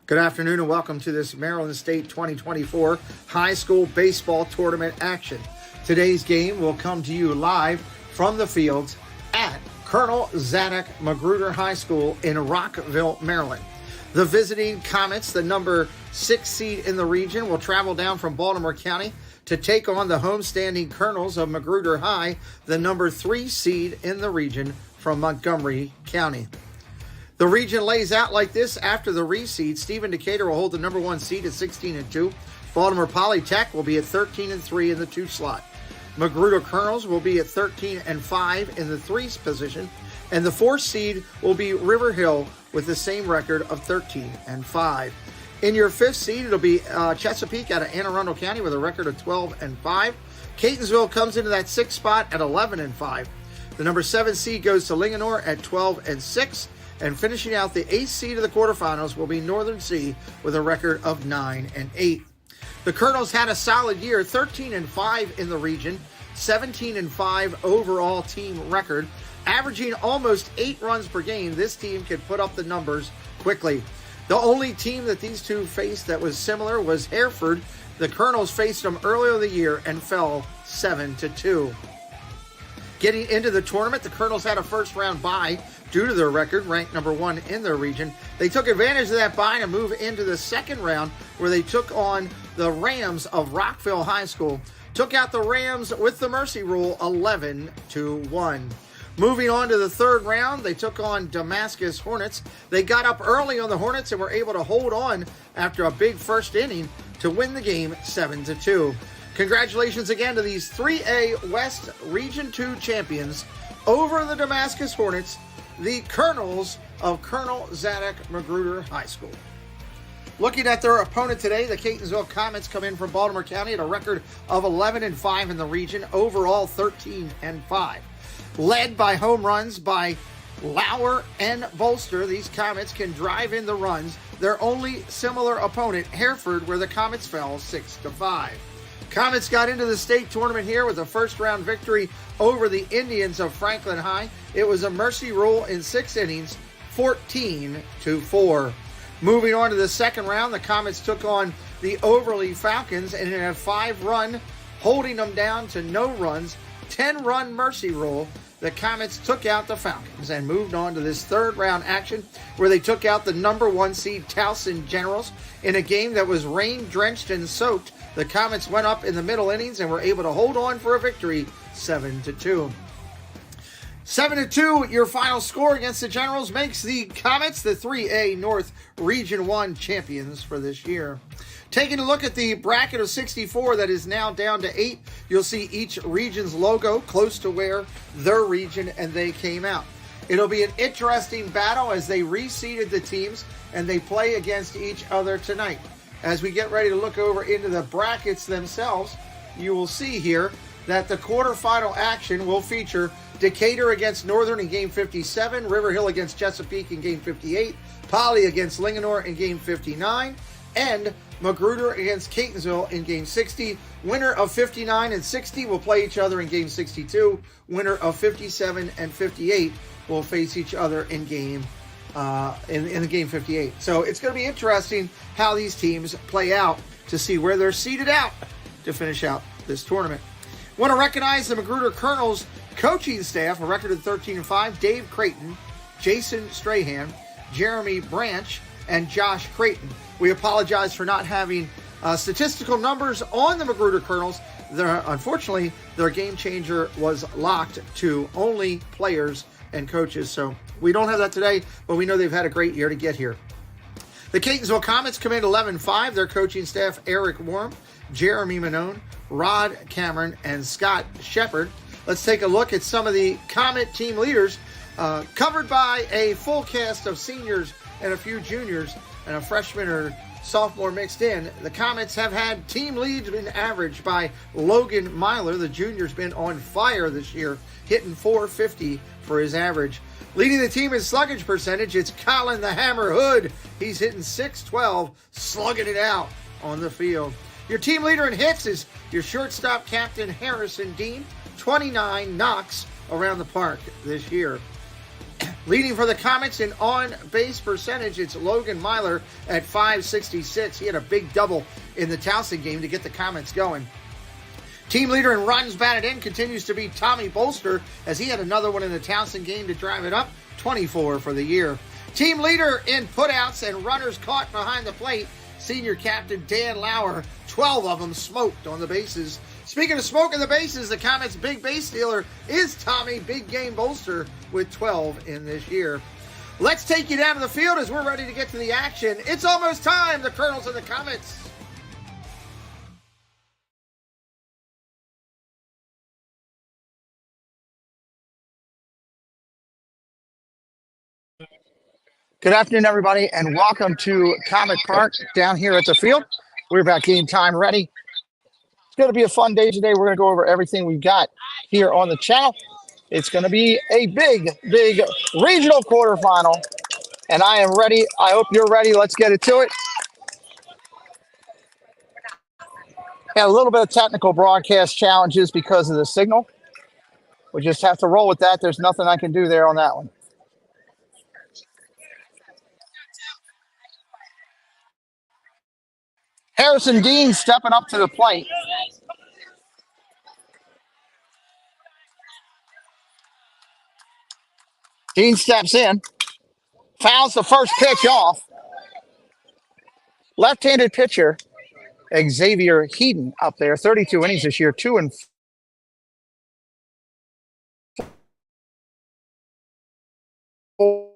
Good afternoon and welcome to this Maryland State 2024 high school baseball tournament action. Today's game will come to you live from the fields at Colonel Zadok Magruder High School in Rockville, Maryland. The visiting Comets, the number 6 seed in the region, will travel down from Baltimore County to take on the homestanding Colonels of Magruder High, the number 3 seed in the region from Montgomery County. The region lays out like this after the reseed. Stephen Decatur will hold the number 1 seed at 16-2. Baltimore Polytech will be at 13-3 in the 2 slot. Magruder Colonels will be at 13-5 in the 3 position. And the 4th seed will be River Hill with the same record of 13-5. In your 5th seed, it'll be Chesapeake out of Anne Arundel County with a record of 12-5. Catonsville comes into that 6th spot at 11-5. The number 7 seed goes to Linganore at 12-6. And finishing out the 8th seed of the quarterfinals will be Northern C with a record of 9-8. The Colonels had a solid year, 13-5 in the region, 17-5 overall team record, averaging almost 8 runs per game. This team could put up the numbers quickly. The only team that these two faced that was similar was Hereford. The Colonels faced them earlier in the year and fell 7-2. Getting into the tournament, the Colonels had a first-round bye due to their record, ranked number 1 in their region. They took advantage of that bye to move into the second round, where they took on the Rams of Rockville High School. Took out the Rams with the mercy rule, 11-1. Moving on to the third round, they took on Damascus Hornets. They got up early on the Hornets and were able to hold on after a big first inning to win the game 7-2. Congratulations again to these 3A West Region 2 champions over the Damascus Hornets, the Colonels of Colonel Zadok Magruder High School. Looking at their opponent today, the Catonsville Comets come in from Baltimore County at a record of 11-5 in the region, overall 13-5. Led by home runs by Lauer and Bolster, these Comets can drive in the runs. Their only similar opponent, Hereford, where the Comets fell 6-5. Comets got into the state tournament here with a first-round victory over the Indians of Franklin High. It was a mercy rule in 6 innings, 14-4. Moving on to the second round, the Comets took on the Overly Falcons and in a 5-run, holding them down to no runs, 10-run mercy rule. The Comets took out the Falcons and moved on to this third-round action where they took out the number 1 seed Towson Generals in a game that was rain-drenched and soaked. The Comets went up in the middle innings and were able to hold on for a victory, 7-2. 7-2, your final score against the Generals makes the Comets the 3A North Region 1 champions for this year. Taking a look at the bracket of 64 that is now down to 8, you'll see each region's logo close to where their region and they came out. It'll be an interesting battle as they reseeded the teams and they play against each other tonight. As we get ready to look over into the brackets themselves, you will see here that the quarterfinal action will feature Decatur against Northern in Game 57, River Hill against Chesapeake in Game 58, Poly against Linganore in Game 59, and Magruder against Catonsville in Game 60. Winner of 59 and 60 will play each other in Game 62. Winner of 57 and 58 will face each other in Game in the Game 58. So it's going to be interesting how these teams play out to see where they're seeded out to finish out this tournament. Want to recognize the Magruder Colonels coaching staff, a record of 13-5, Dave Creighton, Jason Strahan, Jeremy Branch, and Josh Creighton. We apologize for not having statistical numbers on the Magruder Colonels. Unfortunately, their game changer was locked to only players and coaches, so we don't have that today, but we know they've had a great year to get here. The Catonsville Comets come in 11-5. Their coaching staff, Eric Worm, Jeremy Manone, Rod Cameron, and Scott Shepard. Let's take a look at some of the Comet team leaders, covered by a full cast of seniors and a few juniors and a freshman or sophomore mixed in. The Comets have had team leads been averaged by Logan Myler. The junior's been on fire this year, hitting .450 for his average. Leading the team in sluggage percentage, it's Colin the Hammer Hood. He's hitting .612, slugging it out on the field. Your team leader in hits is your shortstop captain, Harrison Dean. 29 knocks around the park this year. Leading for the Comets in on-base percentage, it's Logan Myler at .566. He had a big double in the Towson game to get the Comets going. Team leader in runs batted in continues to be Tommy Bolster, as he had another one in the Towson game to drive it up, 24 for the year. Team leader in putouts and runners caught behind the plate, senior captain Dan Lauer, 12 of them smoked on the bases. Speaking of smoking the bases, the Comets' big base stealer is Tommy Big Game Bolster with 12 in this year. Let's take you down to the field as we're ready to get to the action. It's almost time, the Colonels and the Comets. Good afternoon, everybody, and welcome to Comet Park down here at the field. We're about game time ready. It's going to be a fun day today. We're going to go over everything we've got here on the channel. It's going to be a big regional quarterfinal, and I am ready. I hope you're ready. Let's get it to it. Had a little bit of technical broadcast challenges because of the signal. We just have to roll with that. There's nothing I can do there on that one. Harrison Dean stepping up to the plate. Dean steps in, fouls the first pitch off. Left-handed pitcher Xavier Heaton up there, 32 innings this year, 2 and 4.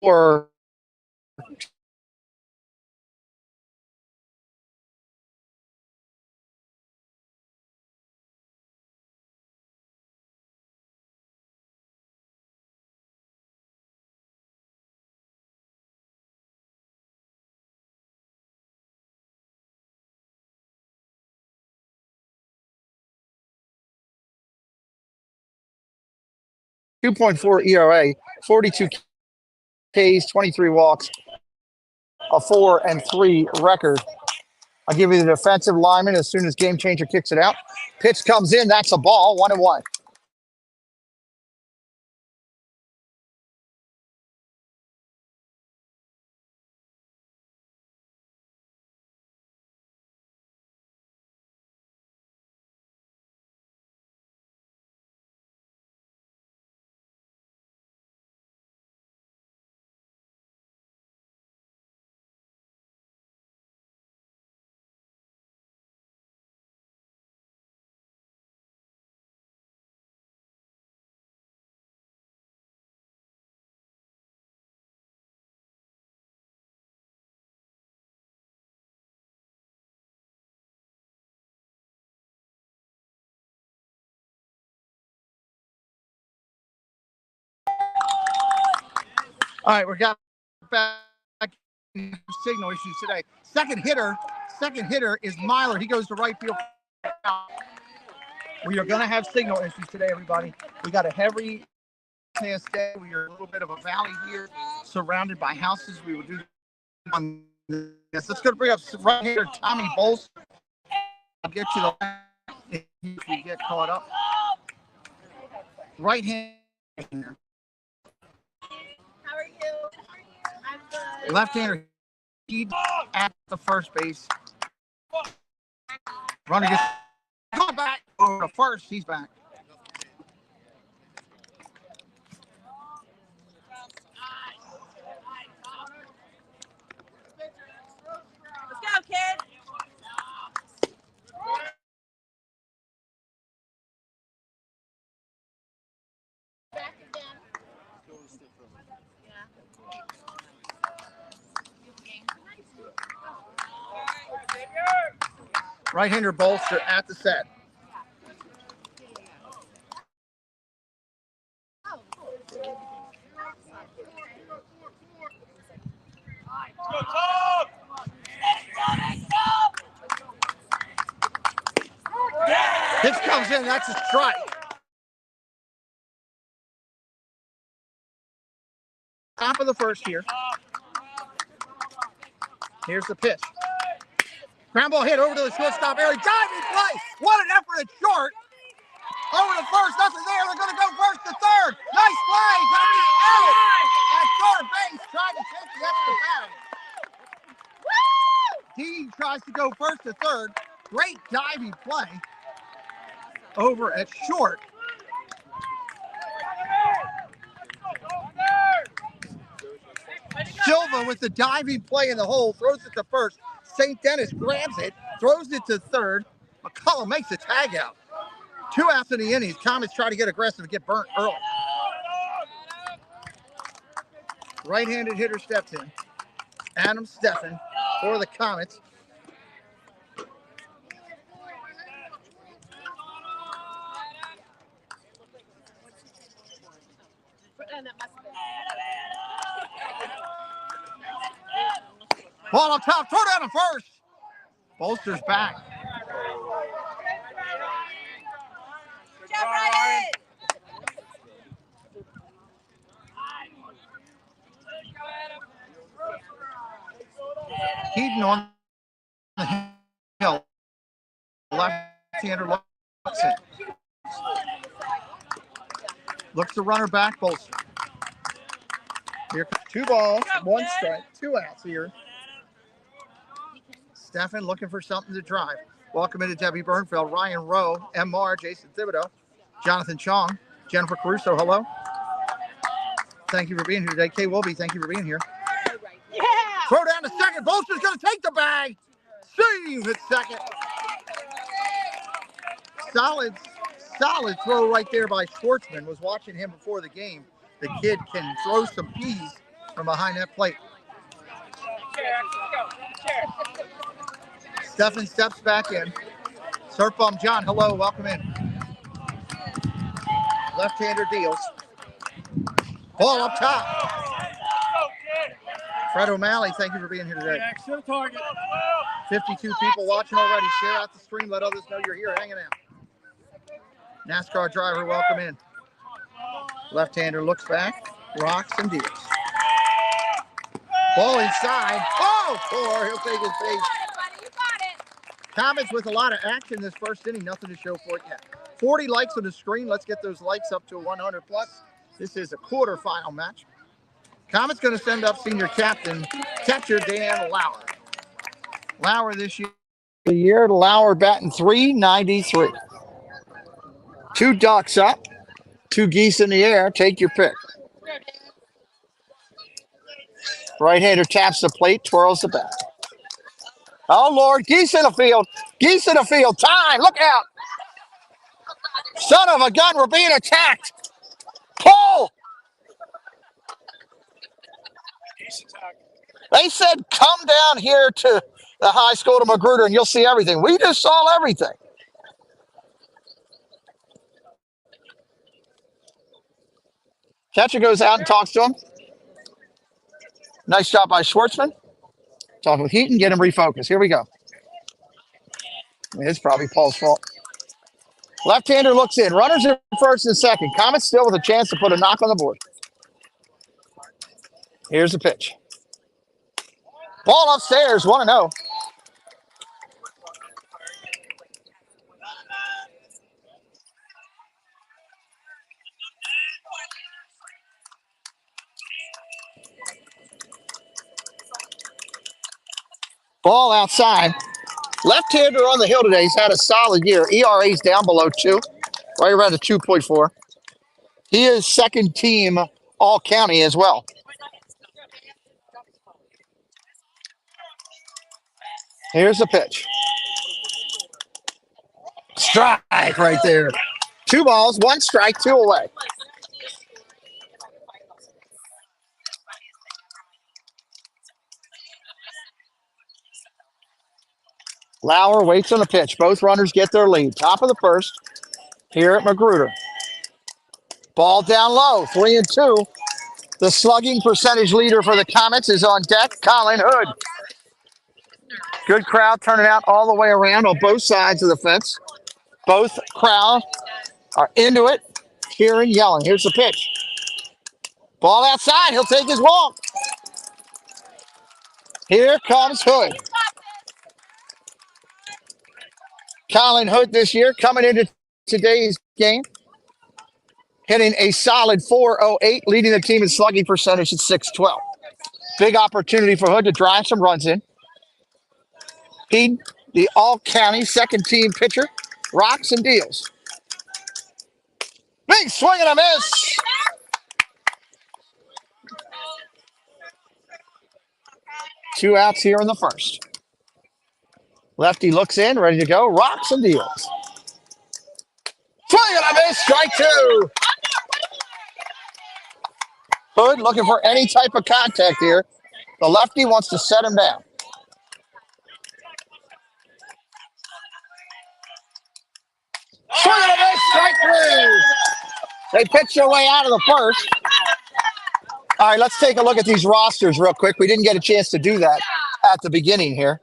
Or .4 ERA, 42 Ks, 23 walks, a 4-3 record. I'll give you the defensive lineman as soon as Game Changer kicks it out. Pitch comes in. That's a ball. 1-1. All right, we got back signal issues today. Second hitter is Myler. He goes to right field. We are going to have signal issues today, everybody. We got a heavy cast day. We are a little bit of a valley here, surrounded by houses. We will do on this. Let's go to bring up right here, Tommy Bolster. I'll get you the if we get caught up. Right hand. How are you? I'm good. Left-hander at the first base. Runner gets caught back over to first. He's back. Let's go, kid. Back again. Right-hander Bolster at the set. Pitch comes in. That's a strike. Top of the first here. Here's the pitch. Ground ball hit over to the shortstop area. Diving play. What an effort at short. Over to first. Nothing there. They're going to go first to third. Nice play. Got the out at third base. Trying to take the extra batter. He tries to go first to third. Great diving play over at short. Silva with the diving play in the hole, throws it to first. St. Dennis grabs it, throws it to third. McCullum makes a tag out. 2 outs in the innings. Comets try to get aggressive and get burnt early. Right-handed hitter steps in. Adam Steffen for the Comets. Ball up top, throw down to first. Bolster's back. Heaton on the hill. Left-hander looks in. Looks the runner back, Bolster. Here comes 2 balls, 1 strike, 2 outs here. Steffen looking for something to drive. Welcome into Debbie Bernfeld, Ryan Rowe, MR, Jason Thibodeau, Jonathan Chong, Jennifer Caruso, hello. Thank you for being here today. Kay Wilby, thank you for being here. Yeah. Throw down to second. Bolster's going to take the bag. Save at second. Solid throw right there by Schwartzman. Was watching him before the game. The kid can throw some peas from behind that plate. Steffen steps back in. Surf Bum John, hello, welcome in. Left-hander deals. Ball up top. Fred O'Malley, thank you for being here today. 52 people watching already. Share out the stream. Let others know you're here hanging out. NASCAR driver, welcome in. Left-hander looks back, rocks and deals. Ball inside. Oh, poor. He'll take his base. Comets with a lot of action this first inning. Nothing to show for it yet. 40 likes on the screen. Let's get those likes up to 100 plus. This is a quarterfinal match. Comets going to send up senior captain, catcher Dan Lauer. Lauer this year, Lauer batting .393. 2 ducks up, 2 geese in the air. Take your pick. Right-hander taps the plate, twirls the bat. Oh, Lord, geese in the field. Geese in the field. Time, look out. Son of a gun, we're being attacked. Pull. They said, come down here to the high school to Magruder and you'll see everything. We just saw everything. Catcher goes out and talks to him. Nice job by Schwartzman. Talk with Heaton, get him refocused. Here we go. It's probably Paul's fault. Left-hander looks in. Runners in first and second. Comets still with a chance to put a knock on the board. Here's the pitch. Ball upstairs, 1-0. Ball outside. Left-hander on the hill today. He's had a solid year. ERA's down below 2, right around the 2.4. He is second team all-county as well. Here's the pitch. Strike right there. 2 balls, 1 strike, 2 away. Lauer waits on the pitch. Both runners get their lead. Top of the first here at Magruder. Ball down low, 3-2. The slugging percentage leader for the Comets is on deck, Colin Hood. Good crowd turning out all the way around on both sides of the fence. Both crowds are into it, cheering, yelling. Here's the pitch. Ball outside. He'll take his walk. Here comes Hood. Colin Hood this year coming into today's game, hitting a solid 408, leading the team in slugging percentage at 612. Big opportunity for Hood to drive some runs in. He, the all-county second-team pitcher, rocks and deals. Big swing and a miss. Two outs here in the first. Lefty looks in, ready to go, rocks and deals. Swing and a miss, strike two. Hood looking for any type of contact here. The lefty wants to set him down. Swing and a miss, strike three. They pitch their way out of the first. All right, let's take a look at these rosters real quick. We didn't get a chance to do that at the beginning here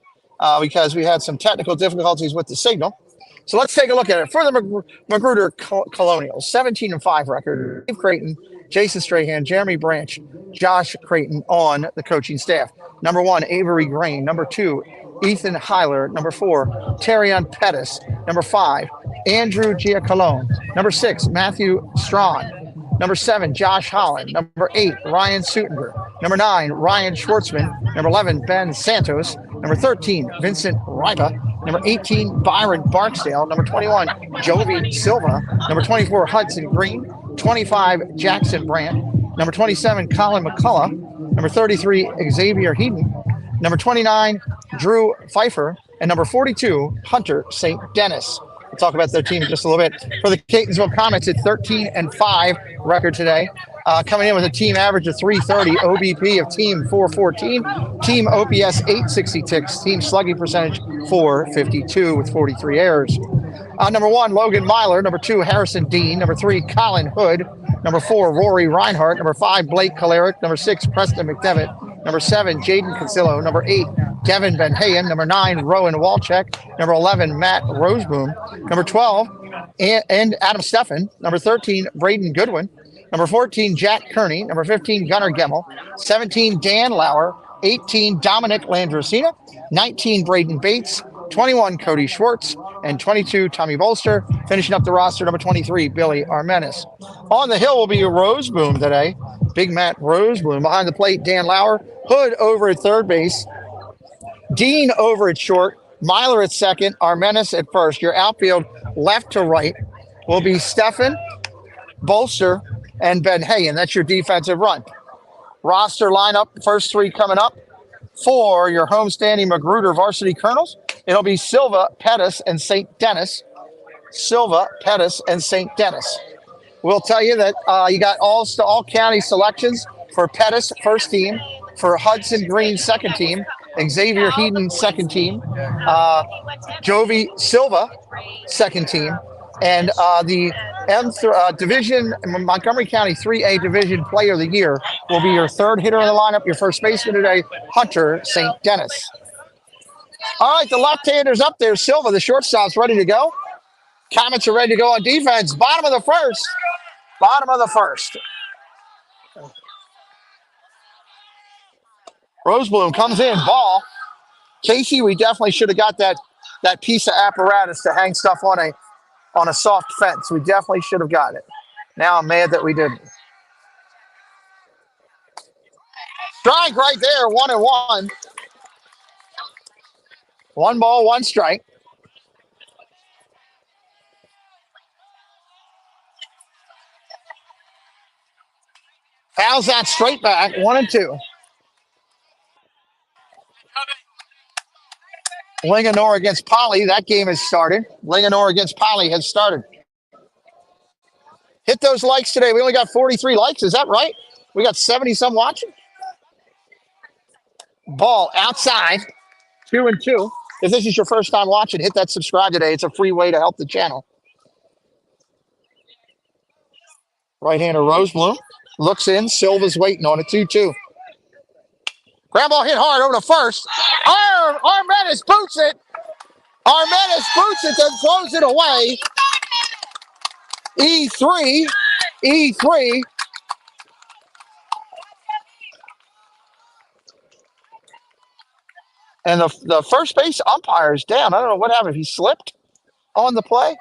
because we had some technical difficulties with the signal. So let's take a look at it. For the Magruder Colonials, 17-5 record. Dave Creighton, Jason Strahan, Jeremy Branch, Josh Creighton on the coaching staff. Number 1, Avery Grain. Number 2, Ethan Heiler. Number 4, Terrion Pettis. Number 5, Andrew Giacalone. Number 6, Matthew Strawn. Number 7, Josh Holland. Number 8, Ryan Sutenberg. Number 9, Ryan Schwartzman. Number 11, Ben Santos. Number 13, Vincent Ripa. Number 18, Byron Barksdale. Number 21, Jovi Silva. Number 24, Hudson Green. 25, Jackson Brandt. Number 27, Colin McCullough. Number 33, Xavier Heaton. Number 29, Drew Pfeiffer. And number 42, Hunter St. Dennis. We'll talk about their team in just a little bit. For the Catonsville Comets, it's 13-5 record today. Coming in with a team average of 330, OBP of team 414, team OPS 866, team slugging percentage 452 with 43 errors. Number 1, Logan Myler. Number 2, Harrison Dean. Number 3, Colin Hood. Number 4, Rory Reinhart. Number 5, Blake Kalerick. Number 6, Preston McDevitt. Number 7, Jaden Consillo. Number 8, Devin Van Hayen. Number 9, Rowan Walchek. Number 11, Matt Roseboom. Number 12, and Adam Steffen. Number 13, Braden Goodwin. Number 14, Jack Kearney. Number 15, Gunnar Gemmel. 17, Dan Lauer. 18, Dominic Landrasina. 19, Braden Bates. 21, Cody Schwartz. And 22, Tommy Bolster. Finishing up the roster, number 23, Billy Armenis. On the hill will be Roseboom today. Big Matt Roseboom. Behind the plate, Dan Lauer. Hood over at third base. Dean over at short. Myler at second. Armenis at first. Your outfield left to right will be Steffen, Bolster, and Ben Hayen. That's your defensive run. Roster lineup, first three coming up. For your homestanding Magruder Varsity Colonels, it'll be Silva, Pettis, and St. Dennis. Silva, Pettis, and St. Dennis. We'll tell you that you got all county selections for Pettis, first team, for Hudson Green, second team, Xavier Heaton, second team, Jovi Silva, second team, and the Division Montgomery County 3A Division Player of the Year will be your third hitter in the lineup. Your first baseman today, Hunter St. Dennis. All right, the left-hander's up there. Silva, the shortstop's ready to go. Comets are ready to go on defense. Bottom of the first. Bottom of the first. Rosebloom comes in, ball. Casey, we definitely should have got that piece of apparatus to hang stuff on a soft fence. We definitely should have got it. Now I'm mad that we didn't. Strike right there, 1-1. 1 ball, 1 strike. Fouls that straight back, 1-2. Linganore against Poly. That game has started. Linganore against Poly has started. Hit those likes today. We only got 43 likes. Is that right? We got 70-some watching. Ball outside. 2-2. If this is your first time watching, hit that subscribe today. It's a free way to help the channel. Right-hander Rosebloom looks in. Silva's waiting on it. 2-2. Ground ball hit hard over to first. Armenis boots it. Armenis boots it, then throws it away. E3. And the first base umpire is down. I don't know what happened. He slipped on the play.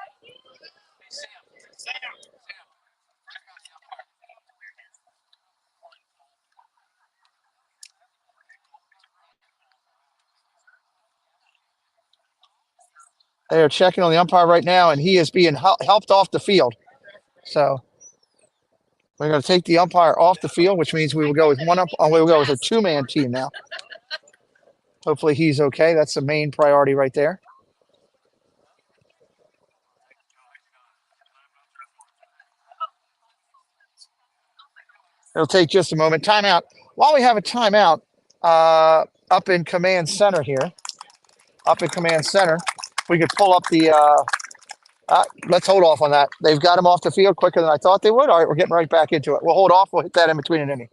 They are checking on the umpire right now, and he is being helped off the field. So we're going to take the umpire off the field, which means we will go with we will go with a two-man team now. Hopefully he's okay. That's the main priority right there. It'll take just a moment. Timeout. While we have a timeout up in command center here, we could pull up the let's hold off on that. They've got him off the field quicker than I thought they would. All right, we're getting right back into it. We'll hold off. We'll hit that in between an inning.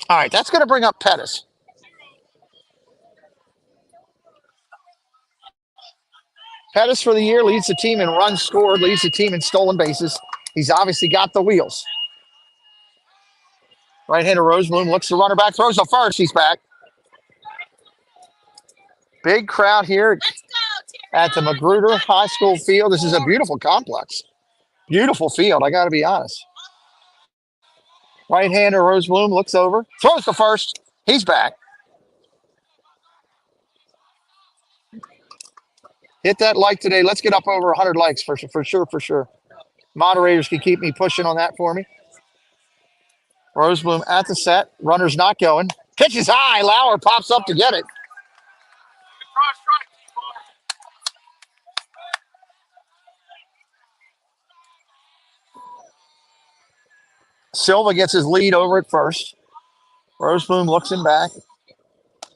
All right, that's going to bring up Pettis. Pettis for the year leads the team in runs scored, leads the team in stolen bases. He's obviously got the wheels. Right-hander Roseblum looks the runner back, throws the first. He's back. Big crowd here at the Magruder High School field. This is a beautiful complex. Beautiful field, I got to be honest. Right-hander Roseblum looks over, throws the first. He's back. Hit that like today. Let's get up over 100 likes for sure. Moderators can keep me pushing on that for me. Roseblum at the set. Runner's not going. Pitch is high. Lauer pops up to get it. Silva gets his lead over at first. Roseblum looks him back.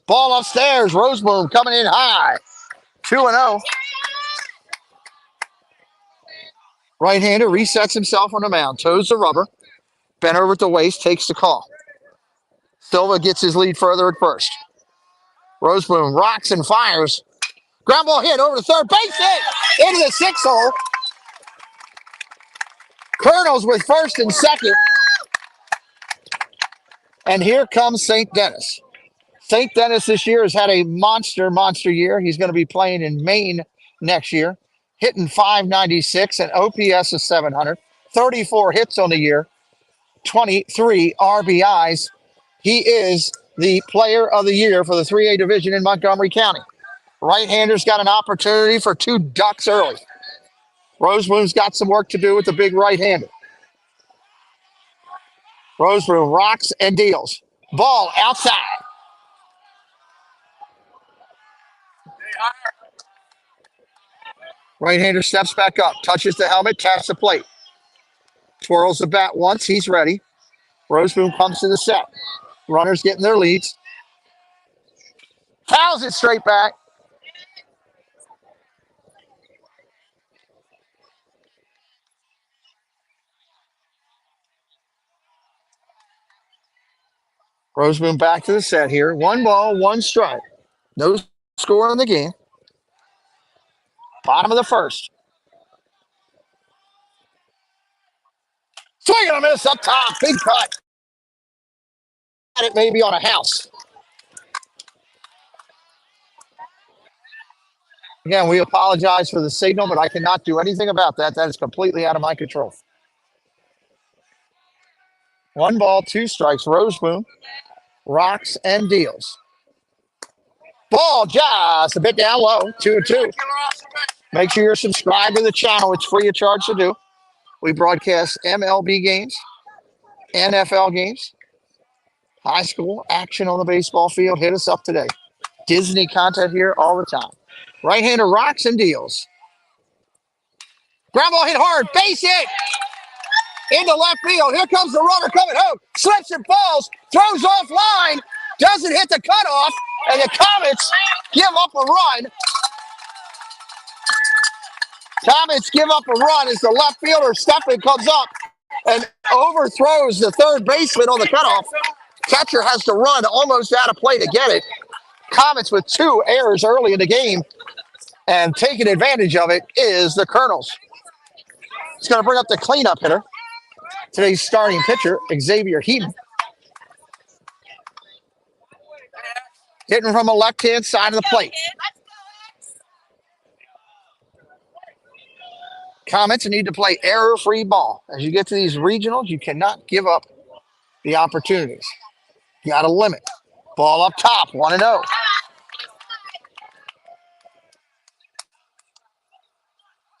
Ball upstairs. Roseblum coming in high. 2-0. Right-hander resets himself on the mound. Toes the rubber. Bent over at the waist. Takes the call. Silva gets his lead further at first. Roseblum rocks and fires. Ground ball hit over the third. Base hit into the 6 hole. Colonels with first and second. And here comes St. Denis. St. Denis this year has had a monster year. He's going to be playing in Maine next year, hitting .596 and OPS is 700, 34 hits on the year, 23 RBIs. He is the player of the year for the 3A division in Montgomery County. Right-hander's got an opportunity for 2 ducks early. Roseblum's got some work to do with the big right-hander. Roseblum rocks and deals. Ball outside. Right-hander steps back up, touches the helmet, taps the plate. Twirls the bat once, he's ready. Roseblum comes to the set. Runners getting their leads. Fouls it straight back. Roseblum back to the set here. 1 ball, 1 strike. No score in the game. Bottom of the first. Swing and a miss up top. Big cut. It may be on a house. Again, we apologize for the signal, but I cannot do anything about that. That is completely out of my control. 1 ball, 2 strikes. Roseblum rocks and deals. Ball just a bit down low. 2-2. Make sure you're subscribed to the channel. It's free of charge to do. We broadcast MLB games, NFL games, high school action on the baseball field. Hit us up today. Disney content here all the time. Right-hander rocks and deals. Ground ball hit hard. Base hit. Into left field. Here comes the runner coming home. Slips and falls. Throws off line. Doesn't hit the cutoff. And the Comets give up a run. Comets give up a run as the left fielder Steffen comes up and overthrows the third baseman on the cutoff. Catcher has to run almost out of play to get it. Comets with 2 errors early in the game, and taking advantage of it is the Colonels. It's going to bring up the cleanup hitter. Today's starting pitcher, Xavier Heaton. Hitting from the left-hand side of the plate. Comets need to play error-free ball. As you get to these regionals, you cannot give up the opportunities. You got to limit. Ball up top, 1-0.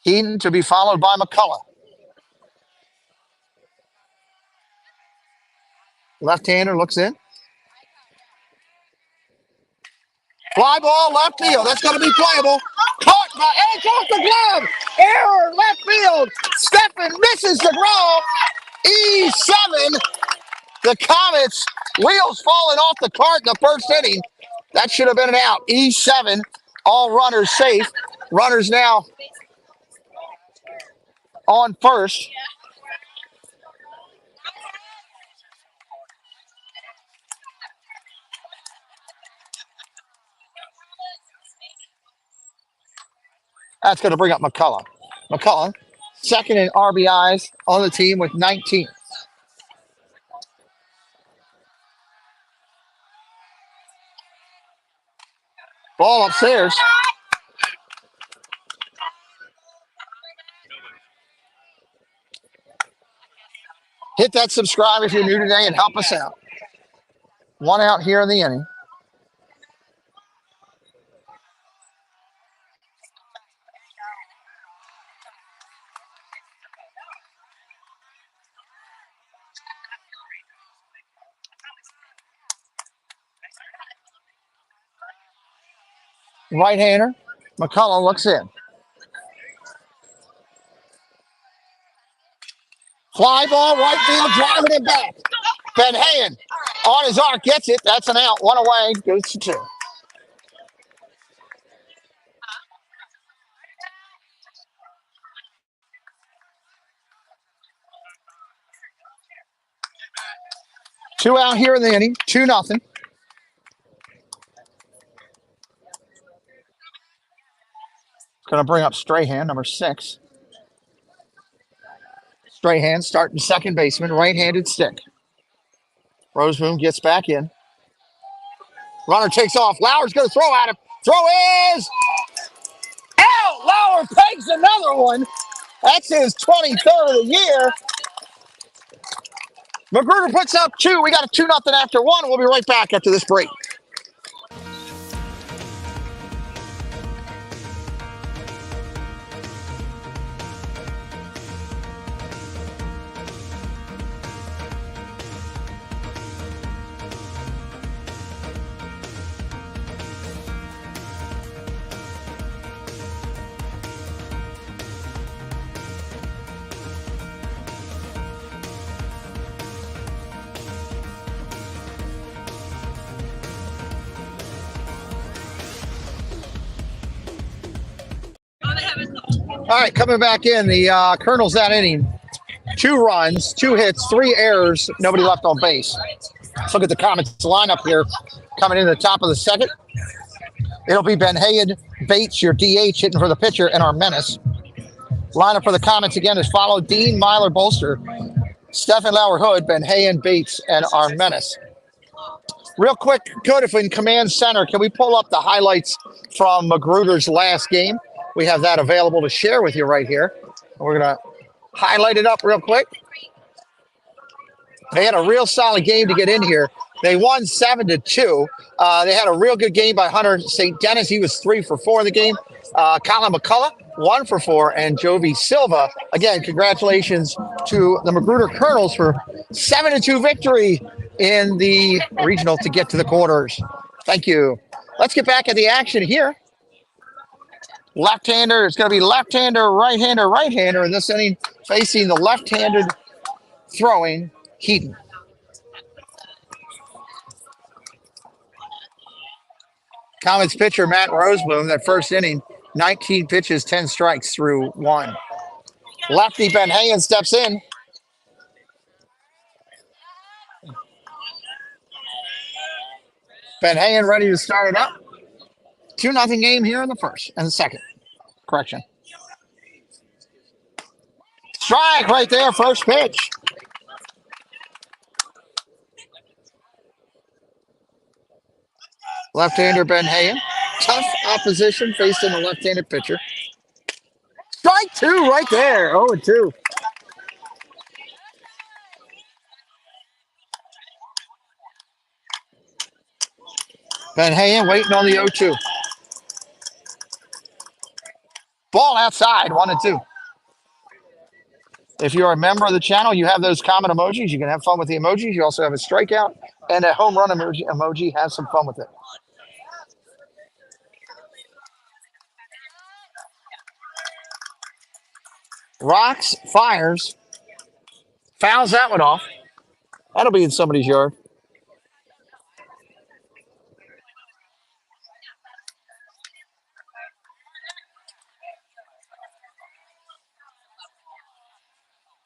Heaton to be followed by McCullough. Left-hander looks in. Fly ball left field. That's going to be playable. Caught by edge off the glove. Error left field. Steffen misses the draw. E7. The Comets, wheels falling off the cart in the first inning. That should have been an out. E7. All runners safe. Runners now on first. That's going to bring up McCullough. McCullough, second in RBIs on the team with 19. Ball upstairs. Hit that subscribe if you're new today and help us out. One out here in the inning. Right-hander. McCullough looks in. Fly ball, right field, driving it back. Ben Hayen on his arc, gets it. That's an out. One away, goes to two. Two out here in the inning, 2-0. Going to bring up Strahan, number 6. Strahan starting second baseman, right-handed stick. Roseboom gets back in. Runner takes off. Lauer's going to throw at him. Throw is out. Lauer pegs another one. That's his 23rd of the year. Magruder puts up 2. We got a 2-0 after 1. We'll be right back after this break. All right, coming back in, the Colonels that inning. 2 runs, 2 hits, 3 errors, nobody left on base. Let's look at the Comets lineup here. Coming in the top of the second. It'll be Ben Hayen, Bates, your DH, hitting for the pitcher, and our menace. Lineup for the Comets again is followed: Dean, Myler, Bolster, Stephen Lauer, Hood, Ben Hayen, Bates, and our menace. Real quick, good, if in command center, can we pull up the highlights from Magruder's last game? We have that available to share with you right here. We're going to highlight it up real quick. They had a real solid game to get in here. They won 7-2. They had a real good game by Hunter St. Dennis. He was 3 for 4 in the game. Colin McCullough, 1 for 4. And Jovi Silva. Again, congratulations to the Magruder Colonels for 7-2 victory in the regional to get to the quarters. Thank you. Let's get back at the action here. Left-hander, it's going to be left-hander, right-hander, right-hander in this inning, facing the left-handed throwing Heaton. Comets pitcher Matt Roseboom, that first inning, 19 pitches, 10 strikes through 1. Lefty Ben Hayen steps in. Ben Hayen ready to start it up. 2-0 game here in the first and the second. Correction. Strike right there, first pitch. Left-hander Ben Hayen. Tough opposition facing the left-handed pitcher. Strike two right there. 0-2. Ben Hayen waiting on the 0-2. Ball outside, 1-2. If you're a member of the channel, you have those comment emojis. You can have fun with the emojis. You also have a strikeout and a home run emoji. Have some fun with it. Rocks, fires, fouls that one off. That'll be in somebody's yard.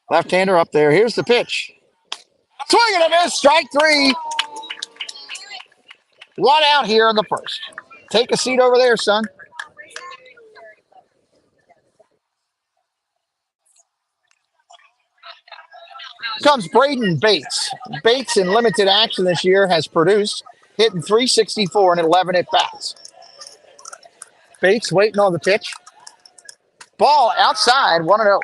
Left-hander up there. Here's the pitch. Swing and a miss. Strike three. One out here in the first. Take a seat over there, son. Comes Braden Bates. Bates in limited action this year has produced, hitting .364 and 11 at-bats. Bates waiting on the pitch. Ball outside, 1-0.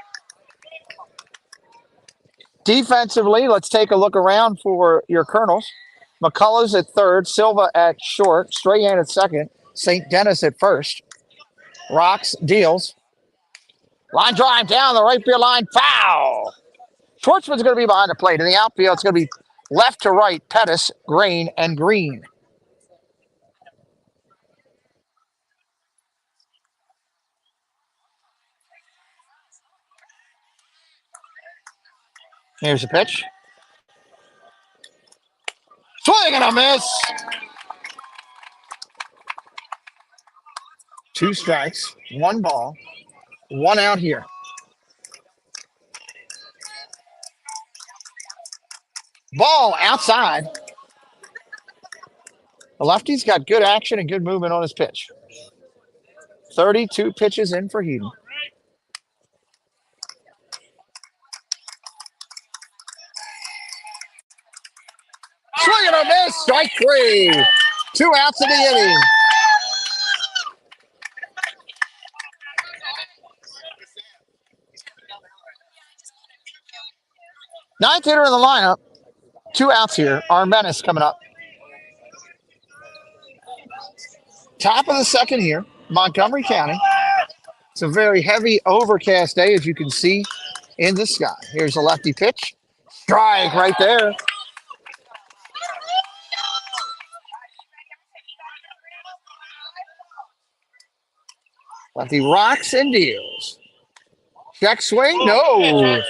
Defensively, let's take a look around for your Colonels. McCullough's at third, Silva at short, Strahan at second, St. Dennis at first. Rocks deals. Line drive down the right field line, foul. Schwartzman's going to be behind the plate. In the outfield, it's going to be left to right, Pettis, Grain, and Green. Here's the pitch. Swing and a miss. 2 strikes, 1 ball, 1 out here. Ball outside. The lefty's got good action and good movement on his pitch. 32 pitches in for Heaton. Swing and a miss. Strike 3. 2 outs in the inning. Ninth hitter in the lineup. 2 outs here. Armenis coming up. Top of the second here. Montgomery County. It's a very heavy overcast day, as you can see in the sky. Here's a lefty pitch. Strike right there. Lefty rocks and deals. Check swing. No.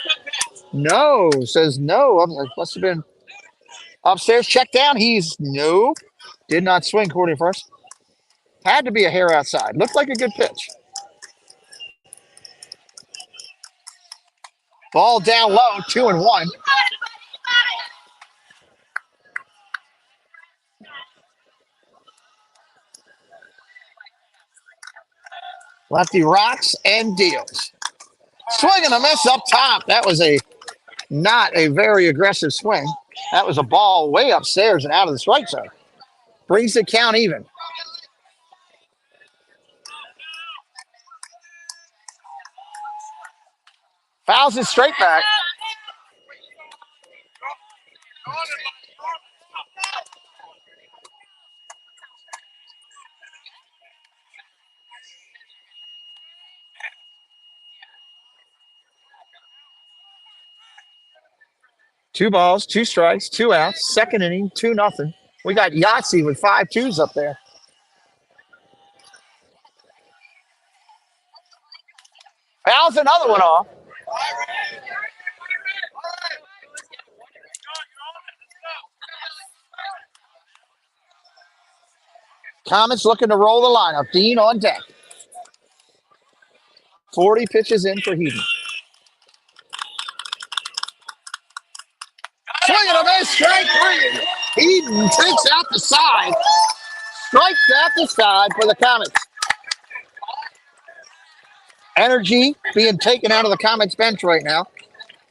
No. Says no. Must have been upstairs. Check down. He's no. Did not swing, according to first. Had to be a hair outside. Looked like a good pitch. Ball down low. 2-1. Lefty rocks and deals. Swing and a miss up top. That was not a very aggressive swing. That was a ball way upstairs and out of the strike zone. Brings the count even. Fouls it straight back. Two balls, 2 strikes, 2 outs. Second inning, 2-0. We got Yahtzee with 5 twos up there. Fouls another one off. Comets looking to roll the lineup. Dean on deck. 40 pitches in for Heaton. Swing and a miss, strike 3. Heaton takes out the side. Strikes out the side for the Comets. Energy being taken out of the Comets bench right now.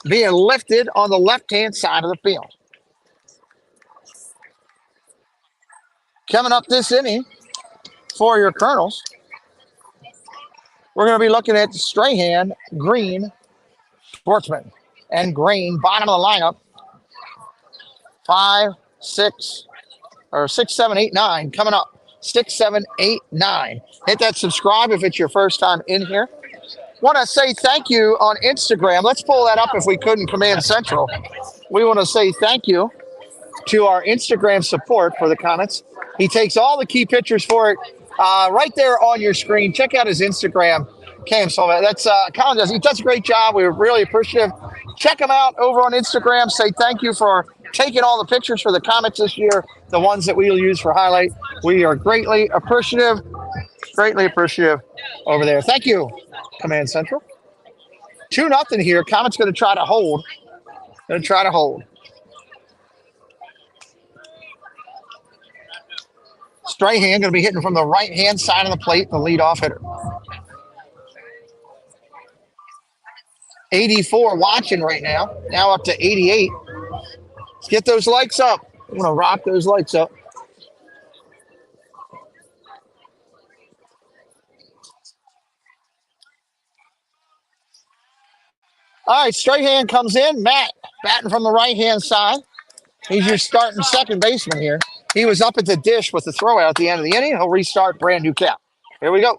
Being lifted on the left-hand side of the field. Coming up this inning for your Colonels, we're going to be looking at Strahan, Green, Sportsman, and Green, bottom of the lineup. 5, 6, or 6, 7, 8, 9 coming up. 6, 7, 8, 9. Hit that subscribe if it's your first time in here. Want to say thank you on Instagram. Let's pull that up if we couldn't, Command Central. We want to say thank you to our Instagram support for the Comets. He takes all the key pictures for it right there on your screen. Check out his Instagram. Cam, so that's Colin does. He does a great job. We're really appreciative. Check him out over on Instagram. Say thank you for taking all the pictures for the Comets this year, the ones that we'll use for highlight. We are greatly appreciative over there. Thank you, Command Central. 2-0 here. Comets going to try to hold. Strahan going to be hitting from the right-hand side of the plate, the leadoff hitter. 84 watching right now. Now up to 88. Let's get those lights up. I'm going to rock those lights up. All right, Strahan comes in. Matt batting from the right-hand side. He's your starting second baseman here. He was up at the dish with the throw out at the end of the inning. He'll restart, brand new cap. Here we go.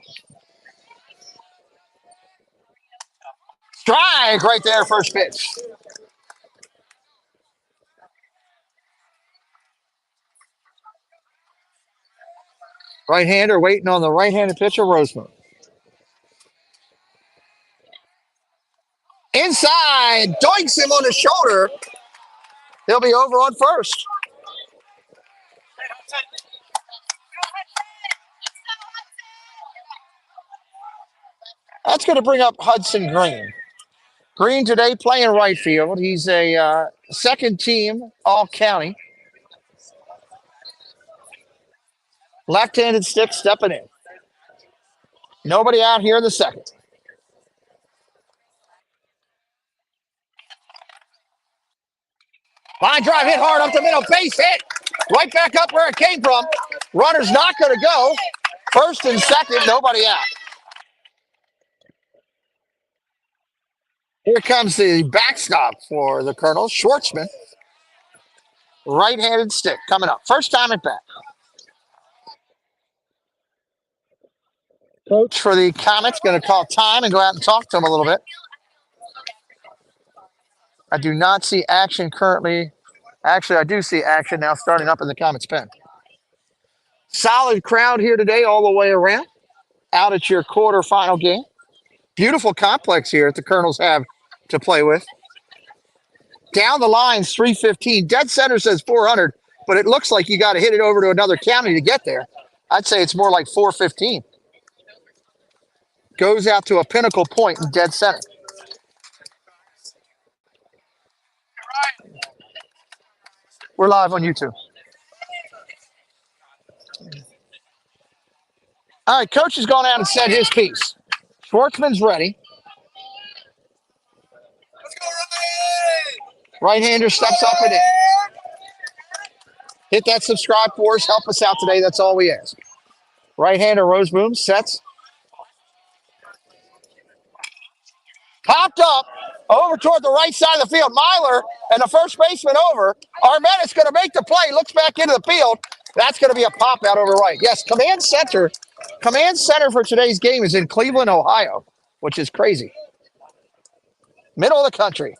Strike right there, first pitch. Right-hander waiting on the right-handed pitcher, Roseman. Inside, doinks him on the shoulder. He'll be over on first. That's going to bring up Hudson Green. Green today playing right field. He's a second team All-County. Left-handed stick stepping in. Nobody out here in the second. Line drive hit hard up the middle. Base hit. Right back up where it came from. Runner's not going to go. First and second, nobody out. Here comes the backstop for the Colonels. Schwartzman. Right-handed stick coming up. First time at bat. Coach for the Comets going to call time and go out and talk to him a little bit. I do not see action currently. Actually, I do see action now starting up in the Comets pen. Solid crowd here today all the way around. Out at your quarterfinal game. Beautiful complex here that the Colonels have to play with. Down the lines, 315. Dead center says 400, but it looks like you got to hit it over to another county to get there. I'd say it's more like 415. Goes out to a pinnacle point in dead center. We're live on YouTube. All right, coach has gone out and said his piece. Schwartzman's ready. Right-hander steps up and in. Hit that subscribe for us. Help us out today. That's all we ask. Right-hander Roseboom sets. Popped up over toward the right side of the field. Myler and the first baseman over. Armetta's going to make the play. Looks back into the field. That's going to be a pop out over right. Yes, command center. Command center for today's game is in Cleveland, Ohio, which is crazy. Middle of the country.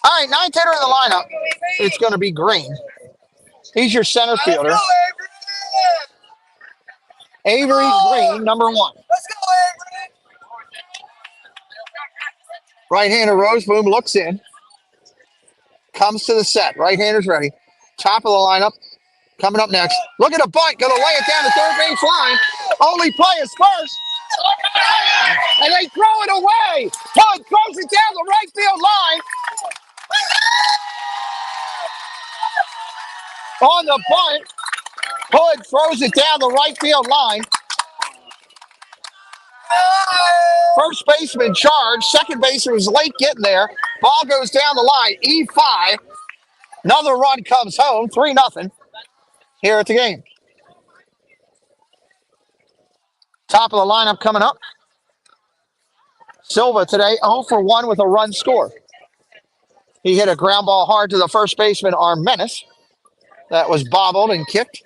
All right, ninth hitter in the lineup. It's going to be Green. He's your center fielder. Avery Green, number 1. Let's go, Avery. Right-hander Roseboom looks in. Comes to the set. Right-hander's ready. Top of the lineup. Coming up next. Look at the bunt. Going to lay it down the third base line. Only play is first. And they throw it away. Hood throws it down the right field line. On the bunt. Hood throws it down the right field line. First baseman charged. Second baseman was late getting there. Ball goes down the line. E5. Another run comes home, 3-0 here at the game. Top of the lineup coming up. Silva today 0 for 1 with a run score. He hit a ground ball hard to the first baseman, Armenis. That was bobbled and kicked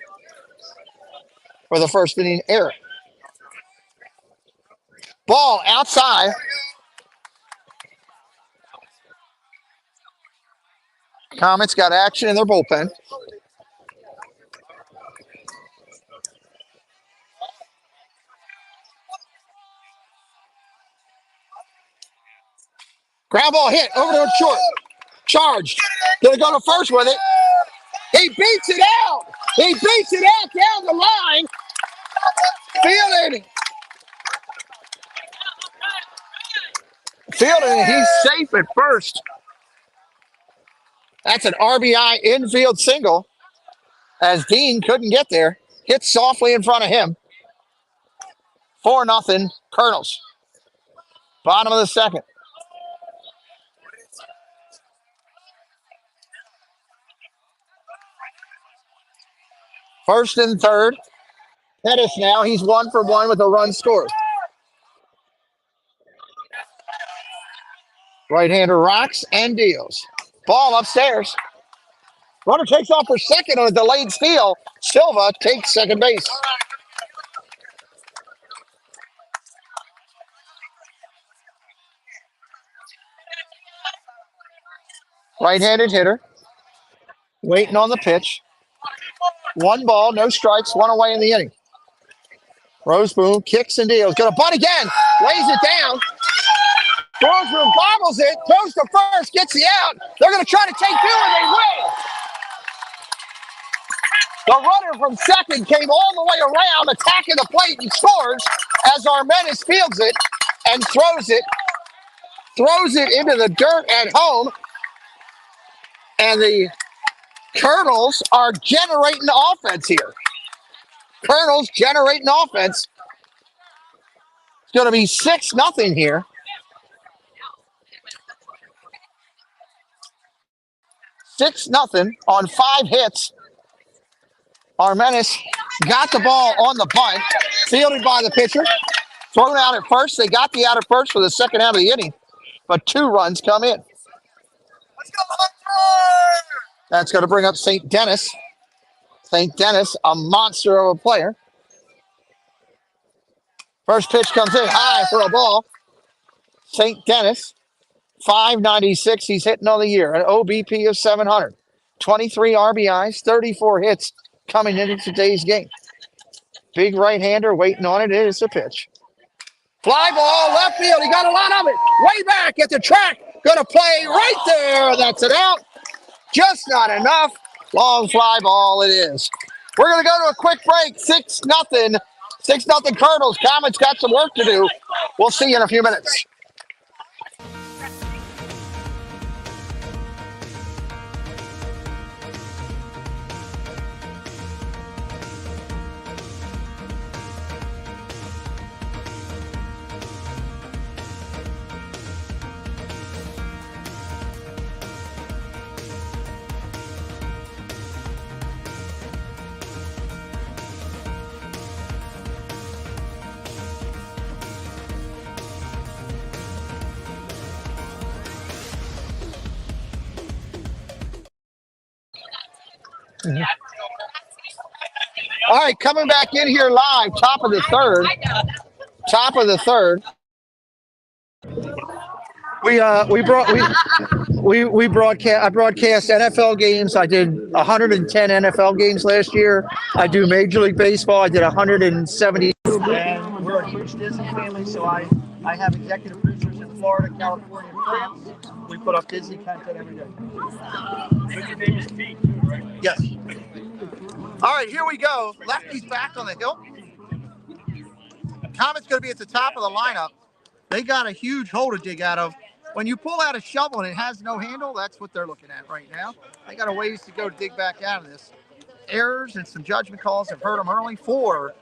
for the first inning error. Ball outside. Comets got action in their bullpen. Ground ball hit over to short. Charged. Gonna go to first with it. He beats it out. He beats it out down the line. Fielding. Fielding. He's safe at first. That's an RBI infield single as Dean couldn't get there. Hit softly in front of him. 4-0 Colonels. Bottom of the second. First and third. Pettis now. He's 1 for 1 with a run scored. Right-hander rocks and deals. Ball upstairs. Runner takes off for second on a delayed steal. Silva takes second base. Right-handed hitter. Waiting on the pitch. 1 ball, no strikes, 1 away in the inning. Roseboom kicks and deals. Got a bunt again. Lays it down. Roseboom bobbles it. Throws to first. Gets the out. They're going to try to take 2 and they will. The runner from second came all the way around, attacking the plate and scores as Armenis fields it and throws it into the dirt at home. And the Colonels are generating offense here. Colonels generating offense. It's going to be 6-0 here. 6-0 on 5 hits. Armenis got the ball on the bunt, fielded by the pitcher, thrown out at first. They got the out at first for the second half of the inning, but 2 runs come in. Let's go, Hunter! That's going to bring up St. Denis. St. Denis, a monster of a player. First pitch comes in high for a ball. St. Denis, 596. He's hitting on the year, an OBP of 700. 23 RBIs, 34 hits coming into today's game. Big right-hander waiting on it. It is a pitch. Fly ball, left field. He got a lot of it. Way back at the track. Going to play right there. That's it out. Just not enough. Long fly ball it is. We're going to go to a quick break. 6-0. 6-0 Colonels. Comets got some work to do. We'll see you in a few minutes. All right, coming back in here live, top of the third. We broadcast. I broadcast NFL games. I did 110 NFL games last year. I do Major League Baseball. I did 170. And we're a huge Disney family, so I have executive producers in Florida, California, and France. We put up Disney content every day. Your name is Pete, too, right? Yes. All right, here we go. Lefty's back on the hill. Comet's going to be at the top of the lineup. They got a huge hole to dig out of. When you pull out a shovel and it has no handle, that's what they're looking at right now. They got a ways to go to dig back out of this. Errors and some judgment calls have hurt them early. Four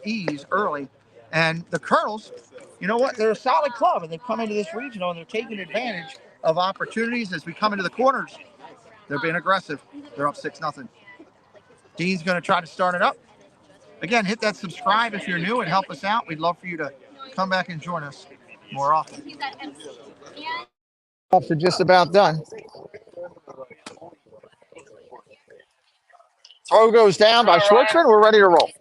E's early. And the Colonels, you know what? They're a solid club, and they've come into this regional, and they're taking advantage of opportunities as we come into the corners. They're being aggressive. They're up 6-0. Dean's going to try to start it up. Again, hit that subscribe if you're new and help us out. We'd love for you to come back and join us more often. Offs are just about done. Throw goes down by Schwartzman. We're ready to roll.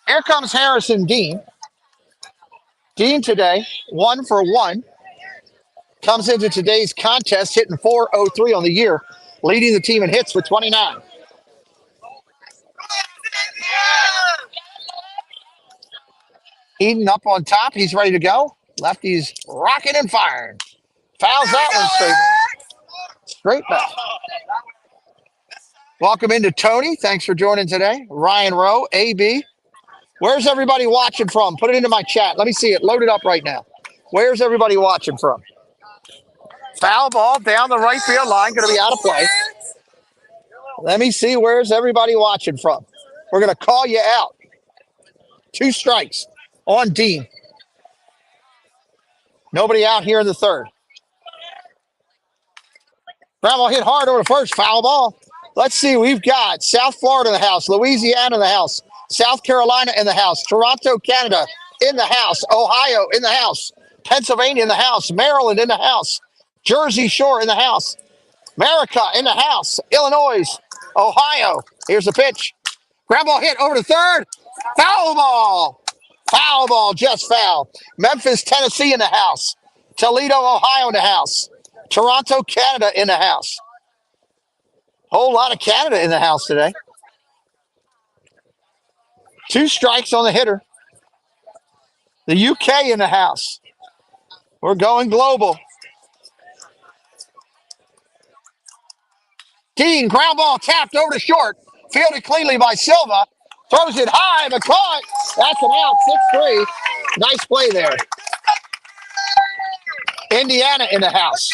Here comes Harrison Dean. Dean today, 1 for 1. Comes into today's contest hitting .403 on the year, leading the team in hits with 29. Eden up on top. He's ready to go. Lefty's rocking and firing. Fouls that one straight back. Straight back. Welcome into Tony. Thanks for joining today. Ryan Rowe, AB. Where's everybody watching from? Put it into my chat. Let me see it. Load it up right now. Where's everybody watching from? Foul ball down the right field line. Going to be out of play. Let me see. Where's everybody watching from? We're going to call you out. 2 strikes on Dean. Nobody out here in the third. Bramwell hit hard over the first. Foul ball. Let's see. We've got South Florida in the house. Louisiana in the house. South Carolina in the house. Toronto, Canada in the house. Ohio in the house. Pennsylvania in the house. Maryland in the house. Jersey Shore in the house. America in the house. Illinois. Ohio. Here's the pitch. Ground ball hit over to third. Foul ball. Foul ball. Just foul. Memphis, Tennessee in the house. Toledo, Ohio in the house. Toronto, Canada in the house. Whole lot of Canada in the house today. 2 strikes on the hitter. The UK in the house. We're going global. Dean, ground ball tapped over to short. Fielded cleanly by Silva. Throws it high, but caught. That's an out, 6-3. Nice play there. Indiana in the house.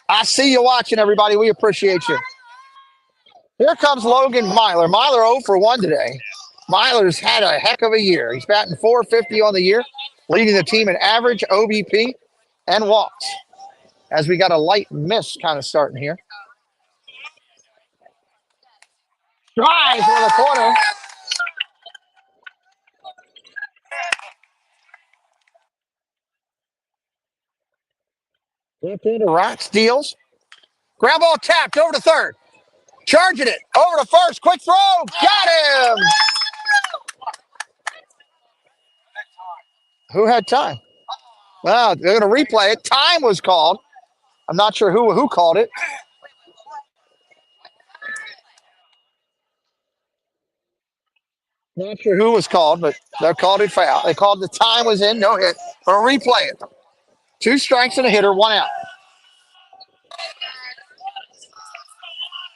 I see you watching, everybody. We appreciate you. Here comes Logan Myler. Myler 0 for 1 today. Myler's had a heck of a year. He's batting .450 on the year, leading the team in average, OBP, and walks. As we got a light mist kind of starting here. Drive for the corner. Left into Rock steals. Ground ball tapped over to third. Charging it over to first. Quick throw. Got him. Who had time? Well, they're going to replay it. Time was called. I'm not sure who called it. Not sure who was called, but they called it foul. They called the time was in, no hit. We'll replay it. 2 strikes and a hitter, 1 out.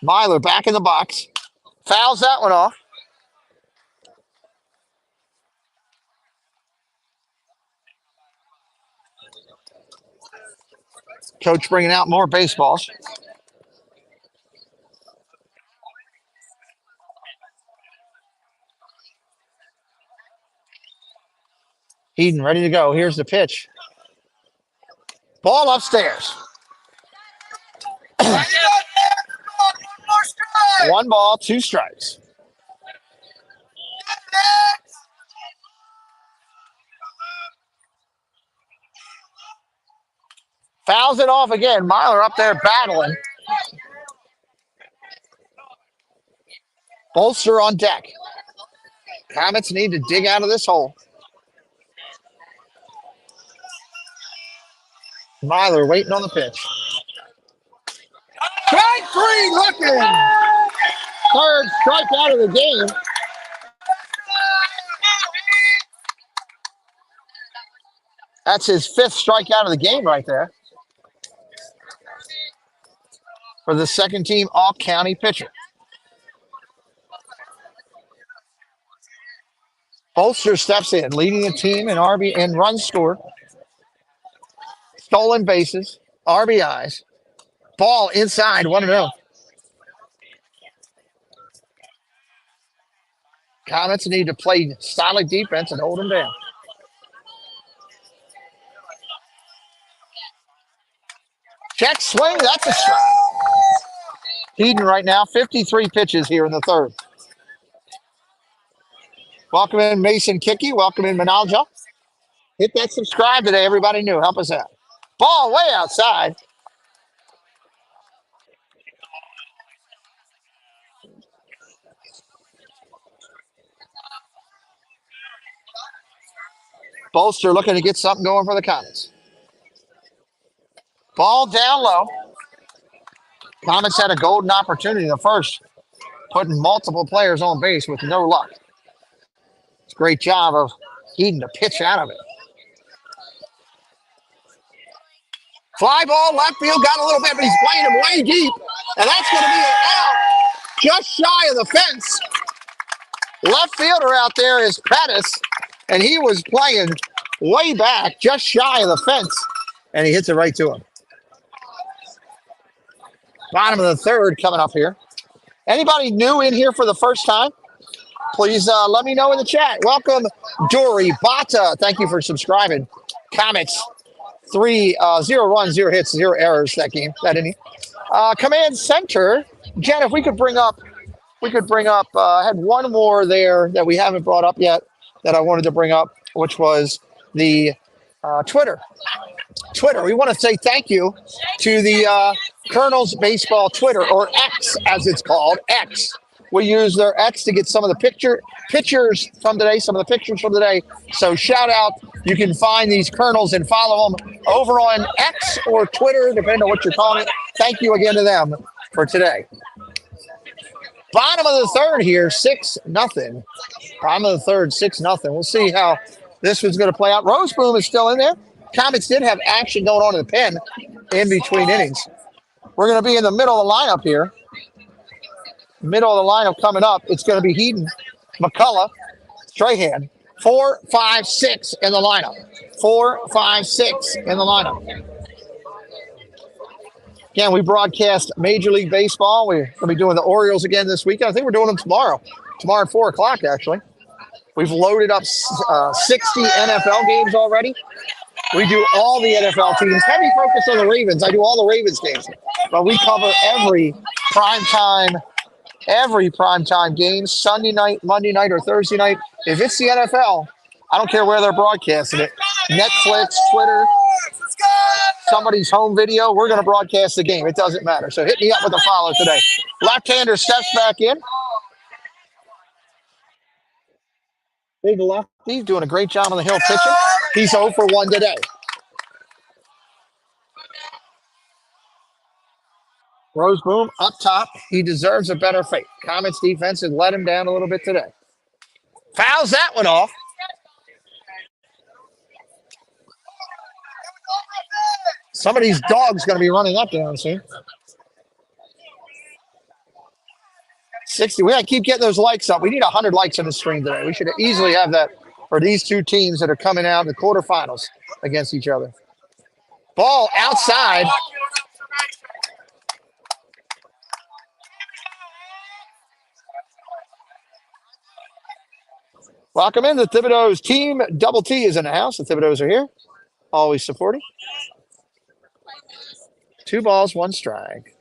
Myler back in the box. Fouls that one off. Coach bringing out more baseballs. Eden ready to go. Here's the pitch. Ball upstairs. 1 ball, 2 strikes. Fouls it off again. Myler up there battling. Bolster on deck. Comets need to dig out of this hole. Myler waiting on the pitch. Strike 3 looking. 3rd strikeout of the game. That's his 5th strikeout of the game right there. For the 2nd team all-county pitcher. Bolster steps in, leading the team in RB and runs scored. Stolen bases, RBIs. Ball inside, 1-0. Comets need to play solid defense and hold them down. Check swing. That's a strike. Eden right now, 53 pitches here in the third. Welcome in Mason Kicky. Welcome in Manalja. Hit that subscribe today. Everybody new. Help us out. Ball way outside. Bolster looking to get something going for the Comets. Ball down low. Comets had a golden opportunity in the first, putting multiple players on base with no luck. It's a great job of Eden to pitch out of it. Fly ball, left field, got a little bit, but he's playing him way deep. And that's going to be an out just shy of the fence. Left fielder out there is Pettis, and he was playing way back, just shy of the fence, and he hits it right to him. Bottom of the third coming up here. Anybody new in here for the first time? Please let me know in the chat. Welcome, Dory Bata. Thank you for subscribing. Comets, 0 runs, 0 hits, 0 errors that game, that inning. Command center. Jen, if we could bring up, I had one more there that we haven't brought up yet that I wanted to bring up, which was the Twitter. We want to say thank you to the Colonels Baseball Twitter, or X as it's called, X. We use their X to get some of the pictures from today, So shout out. You can find these Colonels and follow them over on X or Twitter, depending on what you're calling it. Thank you again to them for today. Bottom of the third here, 6-0. Bottom of the third, 6-0. We'll see how this one's going to play out. Roseboom is still in there. Comets did have action going on in the pen in between innings. We're going to be in the middle of the lineup here. Middle of the lineup coming up. It's going to be Heaton, McCullough, Strahan. 4, 5, 6 in the lineup. 4, 5, 6 in the lineup. Again, we broadcast Major League Baseball. We're going to be doing the Orioles again this weekend. I think we're doing them tomorrow. Tomorrow at 4 o'clock, actually. We've loaded up 60 NFL games already. We do all the NFL teams. Heavy focus on the Ravens. I do all the Ravens games. But we cover every primetime game, Sunday night, Monday night, or Thursday night. If it's the NFL, I don't care where they're broadcasting it. Netflix, Twitter, somebody's home video, we're going to broadcast the game. It doesn't matter. So hit me up with a follow today. Left-hander steps back in. Big lefty doing a great job on the hill pitching. He's 0 for 1 today. Roseboom up top. He deserves a better fate. Comets defense has let him down a little bit today. Fouls that one off. Somebody's dog's going to be running up down soon. 60. We got to keep getting those likes up. We need 100 likes on the stream today. We should easily have that for these two teams that are coming out in the quarterfinals against each other. Ball outside. Welcome in. The Thibodeau's team. Double T is in the house. The Thibodeau's are here. Always supporting. 2 balls, 1 strike.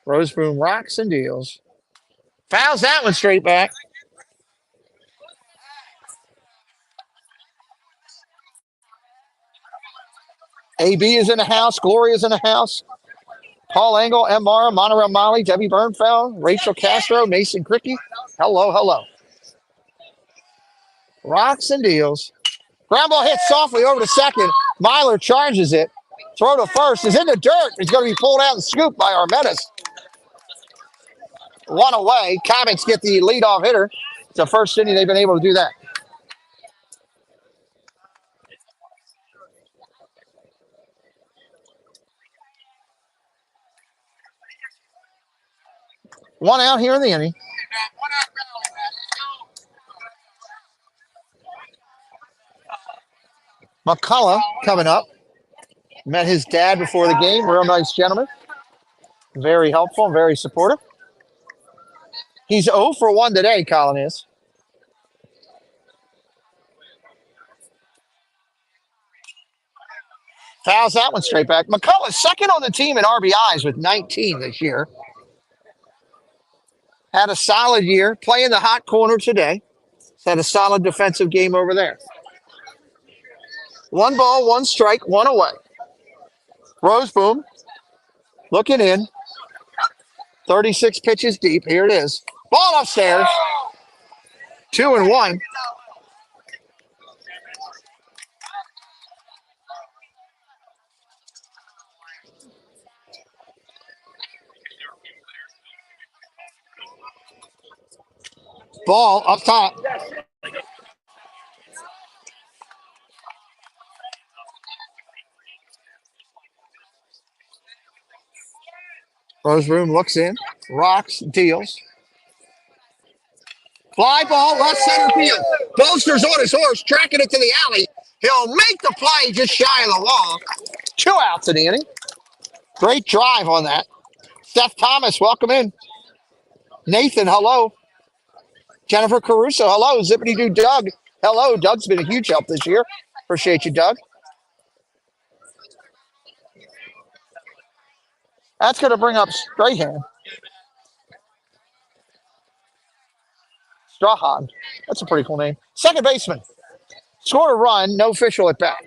Roseboom rocks and deals. Fouls that one straight back. AB is in the house. Gloria's in the house. Paul Engel, M. Mara, Monorail Molly, Debbie Bernfeld, Rachel Castro, Mason Cricky. Hello. Rocks and deals. Ground ball hit softly over to second. Myler charges it. Throw to first. Is in the dirt. He's going to be pulled out and scooped by Armetis. 1 away. Comets get the leadoff hitter. It's the first inning they've been able to do that. One out here in the inning. McCullough coming up. Met his dad before the game. Real nice gentleman. Very helpful, very supportive. He's 0 for 1 today, Colin is. Fouls that one straight back. McCullough second on the team in RBIs with 19 this year. Had a solid year. Playing the hot corner today. Had a solid defensive game over there. 1 ball, 1 strike, 1 away. Roseboom looking in. 36 pitches deep. Here it is. Ball upstairs. 2-1. Ball up top. Roseboom looks in. Rocks, deals. Fly ball, left center field. Bolster's on his horse, tracking it to the alley. He'll make the play just shy of the wall. 2 outs in the inning. Great drive on that. Seth Thomas, welcome in. Nathan, hello. Jennifer Caruso, hello. Zippity Doo Doug, hello. Doug's been a huge help this year. Appreciate you, Doug. That's going to bring up Strahan. Strahan. That's a pretty cool name. Second baseman. Scored a run, no official at bat.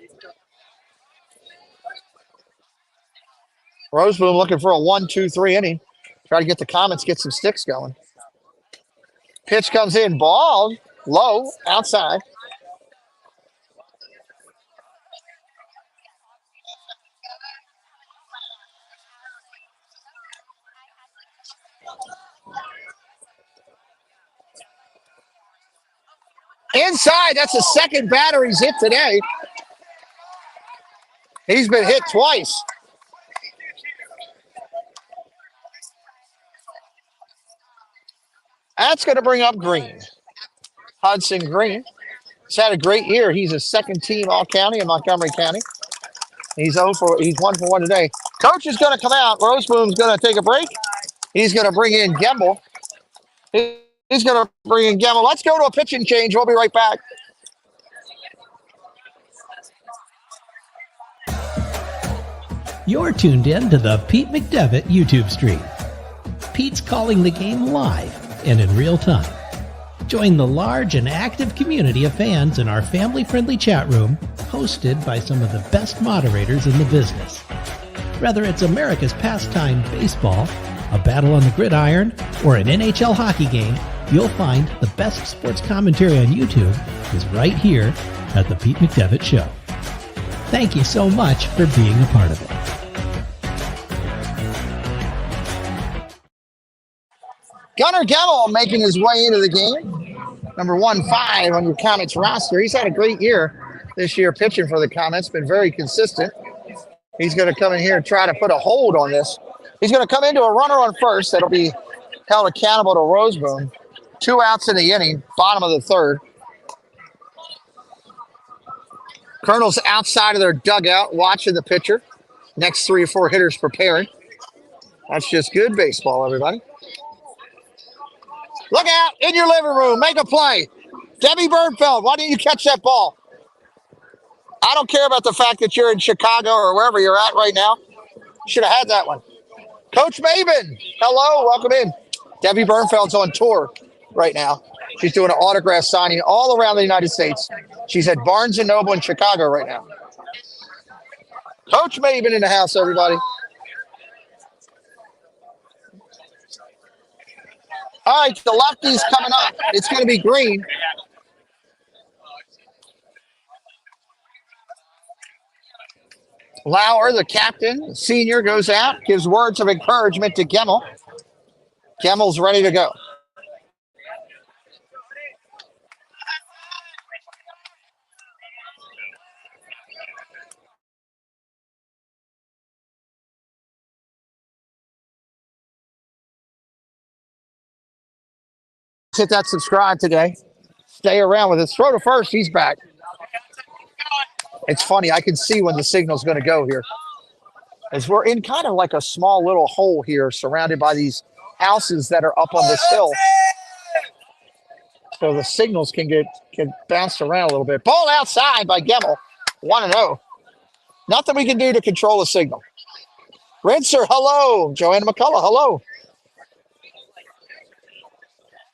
Roseboom looking for a 1-2-3 inning. Try to get the Comets, get some sticks going. Pitch comes in, ball, low, outside. Inside, that's the second batter he's hit today. He's been hit twice. That's going to bring up Green. Hudson Green. He's had a great year. He's a second team All-County in Montgomery County. He's 1 for 1 today. Coach is going to come out. Roseboom's going to take a break. He's going to bring in Gembel. He's going to bring in Gembel. Let's go to a pitching change. We'll be right back. You're tuned in to the Pete McDevitt YouTube stream. Pete's calling the game live and in real time. Join the large and active community of fans in our family-friendly chat room, hosted by some of the best moderators in the business. Whether it's America's pastime baseball, a battle on the gridiron, or an NHL hockey game, you'll find the best sports commentary on YouTube is right here at the Pete McDevitt Show. Thank you so much for being a part of it. Gunnar Gemmel making his way into the game. Number 1-5 on your Comets roster. He's had a great year this year pitching for the Comets. Been very consistent. He's going to come in here and try to put a hold on this. He's going to come into a runner on first. That'll be held accountable to Roseboom. 2 outs in the inning, bottom of the third. Colonels outside of their dugout watching the pitcher. Next 3 or 4 hitters preparing. That's just good baseball, everybody. Look out in your living room. Make a play. Debbie Bernfeld, why didn't you catch that ball? I don't care about the fact that you're in Chicago or wherever you're at right now. Should have had that one. Coach Maven, hello, welcome in. Debbie Bernfeld's on tour right now. She's doing an autograph signing all around the United States. She's at Barnes & Noble in Chicago right now. Coach Maven in the house, everybody. All right, the lefty's coming up. It's going to be Green. Lauer, the captain, senior, goes out, gives words of encouragement to Gemmel. Gemmel's ready to go. Hit that subscribe today. Stay around with us. Throw to first. He's back. It's funny. I can see when the signal's going to go here. As we're in kind of like a small little hole here surrounded by these houses that are up on this hill. So the signals can get bounced around a little bit. Ball outside by Gemmel. 1-0. Nothing we can do to control the signal. Rinser, hello. Joanna McCullough, hello.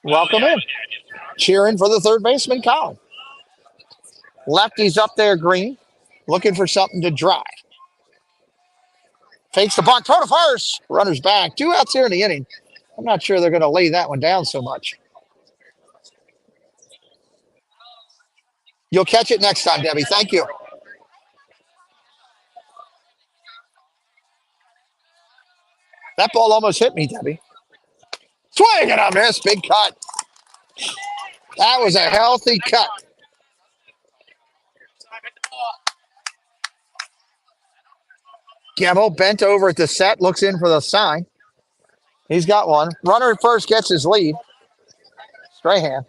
Welcome in. Cheering for the third baseman, Colin. Lefty's up there, Green, looking for something to drive. Fakes the bunt, throw to first. Runner's back. 2 outs here in the inning. I'm not sure they're going to lay that one down so much. You'll catch it next time, Debbie. Thank you. That ball almost hit me, Debbie. Swing and a miss. Big cut. That was a healthy cut. Gemmell bent over at the set, looks in for the sign. He's got one. Runner at first gets his lead. Strahan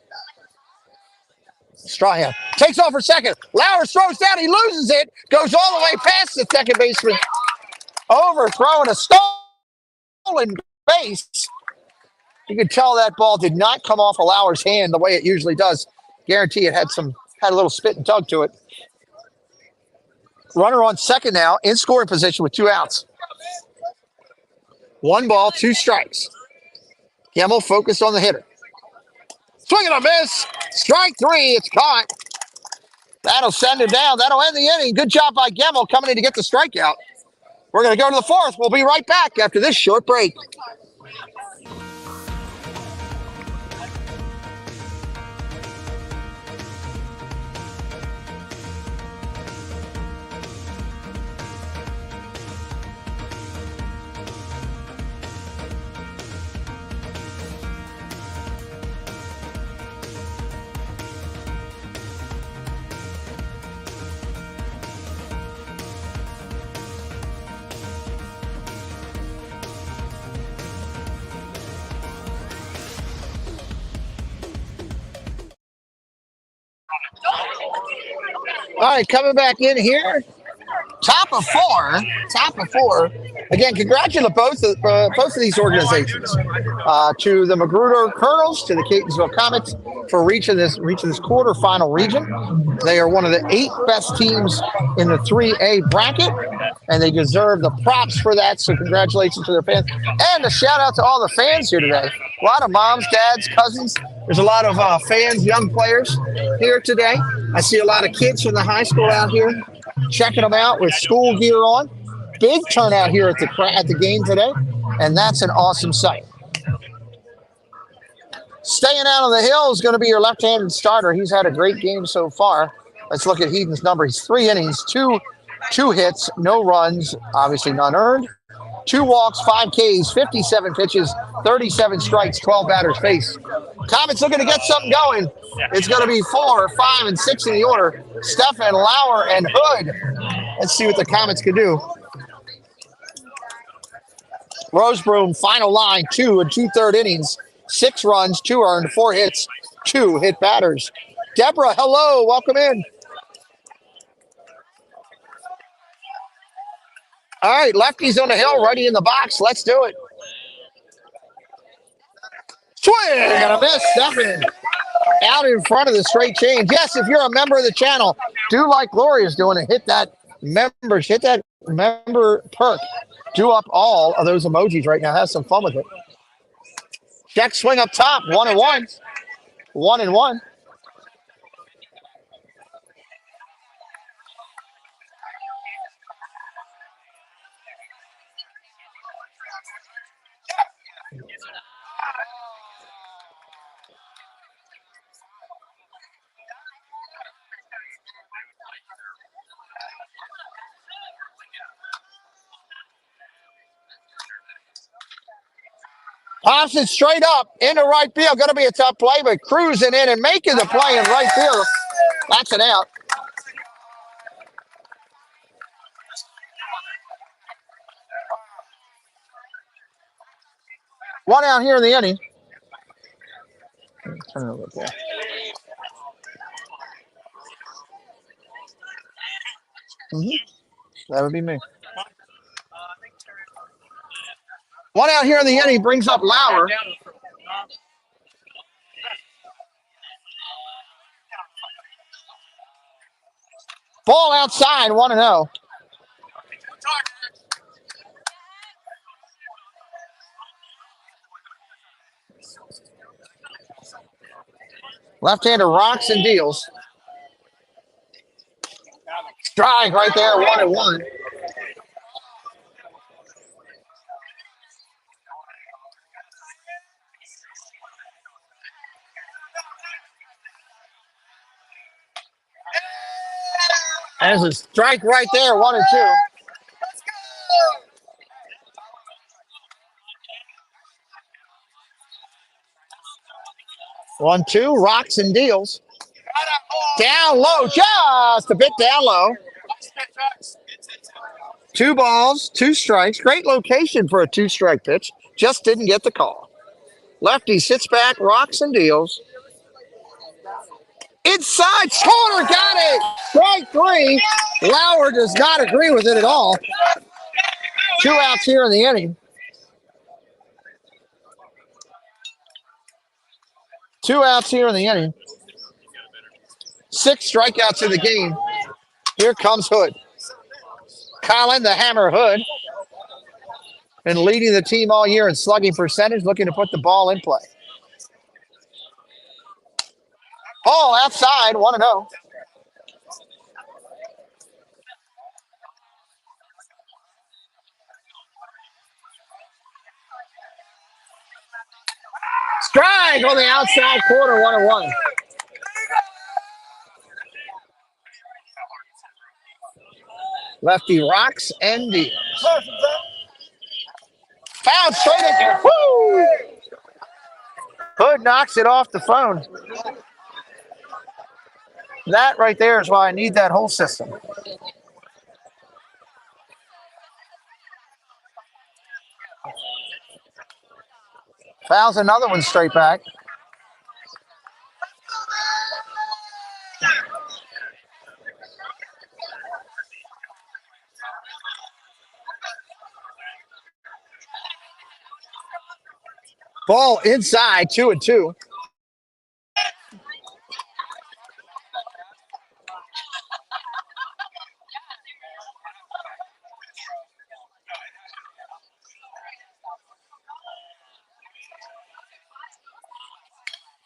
takes off for second. Lowers throws down. He loses it. Goes all the way past the second baseman. Overthrowing a stolen base. You could tell that ball did not come off a Lauer's hand the way it usually does. Guarantee it had a little spit and tug to it. Runner on second now, in scoring position with 2 outs. 1 ball, 2 strikes. Gemmell focused on the hitter. Swing and a miss. Strike 3. It's caught. That'll send him down. That'll end the inning. Good job by Gemmell coming in to get the strikeout. We're going to go to the 4th. We'll be right back after this short break. All right, coming back in here. Top of four. Again, congratulate both of these organizations. To the Magruder Colonels, to the Catonsville Comets for reaching this quarterfinal region. They are one of the 8 best teams in the 3A bracket, and they deserve the props for that. So congratulations to their fans. And a shout out to all the fans here today. A lot of moms, dads, cousins. There's a lot of fans, young players here today. I see a lot of kids from the high school out here checking them out with school gear on. Big turnout here at the game today, and that's an awesome sight. Staying out on the hill is going to be your left-handed starter. He's had a great game so far. Let's look at Heaton's number. He's 3 innings, two hits, no runs, obviously none earned. 2 walks, 5 Ks, 57 pitches, 37 strikes, 12 batters faced. Comets looking to get something going. It's going to be 4, 5, and 6 in the order. Stefan, Lauer, and Hood. Let's see what the Comets can do. Rosebroom, final line, 2 2/3 innings, 6 runs, 2 earned, 4 hits, 2 hit batters. Deborah, hello, welcome in. All right, lefties on the hill, righty in the box. Let's do it. Swing and a miss, Stefan. Out in front of the straight change. Yes, if you're a member of the channel, do like Gloria's doing and hit that member perk. Do up all of those emojis right now. Have some fun with it. Check swing up top. 1-1. 1-1. Pops it straight up into right field. Going to be a tough play, but cruising in and making the play in right field. That's an out. One out here in the inning. Turn it over there. That would be me. One out here in the inning brings up Lauer. Ball outside, 1-0. Left-hander rocks and deals. Strike right there, 1-1. There's a strike right there, 1-2. 1-2, rocks and deals. Down low, just a bit down low. 2 balls, 2 strikes. Great location for a 2-strike pitch. Just didn't get the call. Lefty sits back, rocks and deals. Inside, corner, got it. Strike 3. Lauer does not agree with it at all. 2 outs here in the inning. 2 outs here in the inning. 6 strikeouts in the game. Here comes Hood. Colin, the hammer Hood. Been leading the team all year in slugging percentage, looking to put the ball in play. Ball outside, 1-0. Strike on the outside corner, 1-1. Lefty rocks and deals. Foul straight at there. Woo! Hood knocks it off the phone. That right there is why I need that whole system. Fouls another one straight back. Ball inside, 2-2.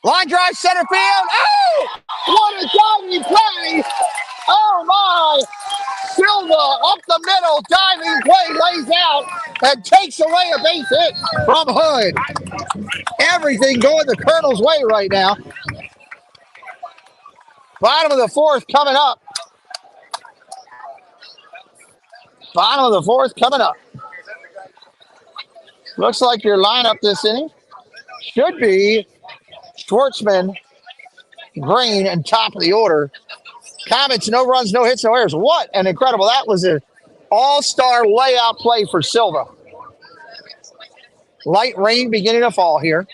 Line drive, center field. Oh, what a diving play. Oh, my. Silva up the middle, diving play, lays out and takes away a base hit from Hood. Everything going the Colonels' way right now. Bottom of the 4th coming up. Bottom of the 4th coming up. Looks like your lineup this inning should be Schwartzman, Green, and top of the order. Comets, no runs, no hits, no errors. What an incredible. That was an all-star layout play for Silva. Light rain beginning to fall here.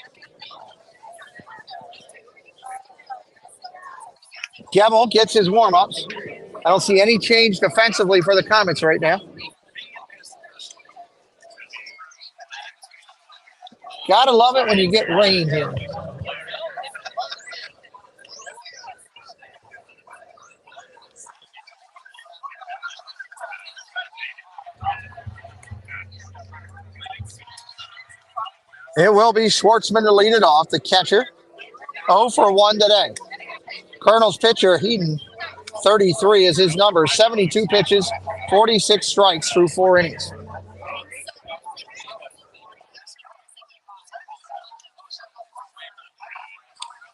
Gemmel gets his warm-ups. I don't see any change defensively for the Comets right now. Gotta love it when you get rain here. It will be Schwartzman to lead it off, the catcher. 0 for 1 today. Colonels pitcher, Heaton, 33 is his number. 72 pitches, 46 strikes through 4 innings.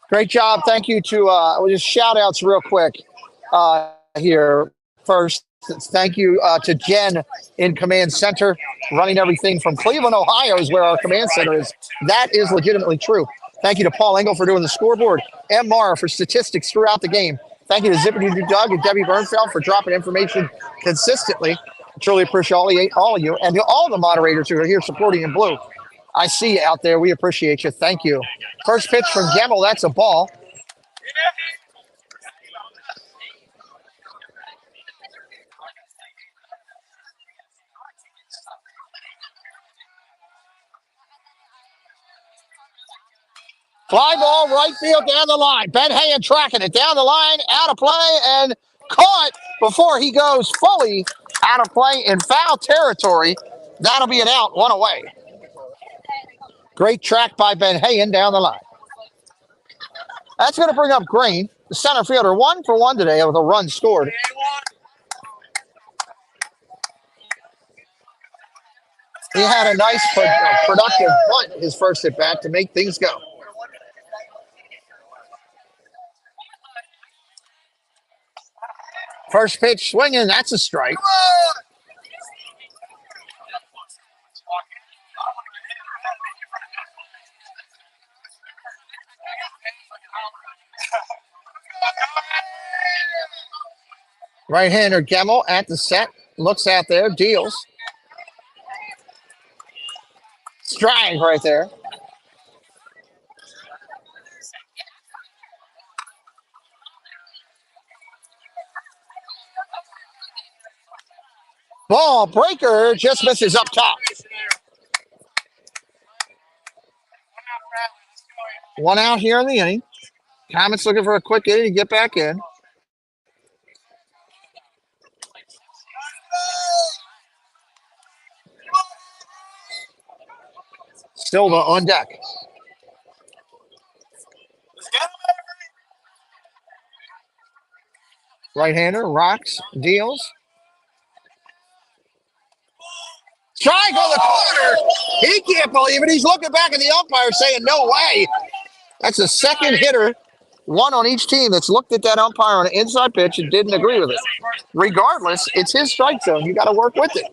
Great job. Thank you to, we'll just shout outs real quick here. First, thank you to Jen in Command Center, running everything from Cleveland, Ohio is where our Command Center is. That is legitimately true. Thank you to Paul Engel for doing the scoreboard. M. Mara for statistics throughout the game. Thank you to Zippity Doug and Debbie Bernfeld for dropping information consistently. Truly appreciate all of you. And to all the moderators who are here supporting in blue. I see you out there. We appreciate you. Thank you. First pitch from Gemmel. That's a ball. Fly ball, right field, down the line. Ben Hayen tracking it down the line, out of play, and caught before he goes fully out of play in foul territory. That'll be an out, 1 away. Great track by Ben Hayen down the line. That's going to bring up Green, the center fielder, 1 for 1 today with a run scored. He had a nice productive bunt his first at bat to make things go. First pitch swinging, that's a strike. Right-hander Gemmel at the set, looks out there, deals. Strike right there. Ball breaker just misses up top. 1 out here in the inning. Comets looking for a quick inning to get back in. Silva on deck. Right-hander rocks, deals. Strike on the corner. He can't believe it. He's looking back at the umpire saying, no way. That's the second hitter, one on each team, that's looked at that umpire on an inside pitch and didn't agree with it. Regardless, it's his strike zone. You got to work with it.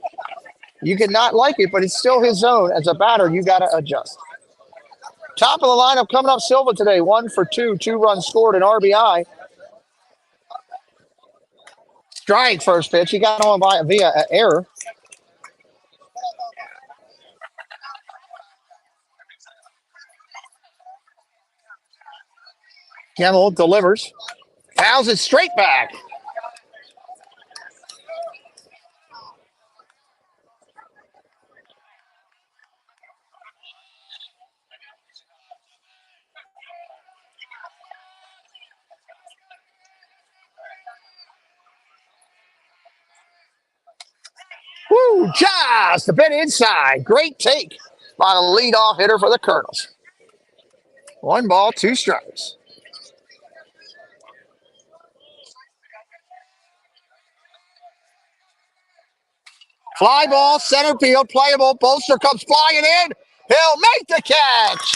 You can not like it, but it's still his zone. As a batter, you got to adjust. Top of the lineup coming up, Silva today, 1 for 2, 2 runs scored, an RBI. Strike first pitch. He got on via an error. Gemmel delivers. Fouls it straight back. Woo, just a bit inside. Great take by the leadoff hitter for the Colonels. 1 ball, 2 strikes. Fly ball, center field, playable. Bolster comes flying in. He'll make the catch.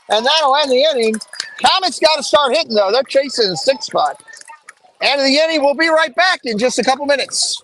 And that'll end the inning. Comets got to start hitting, though. They're chasing the 6th spot. End of the inning. We'll be right back in just a couple minutes.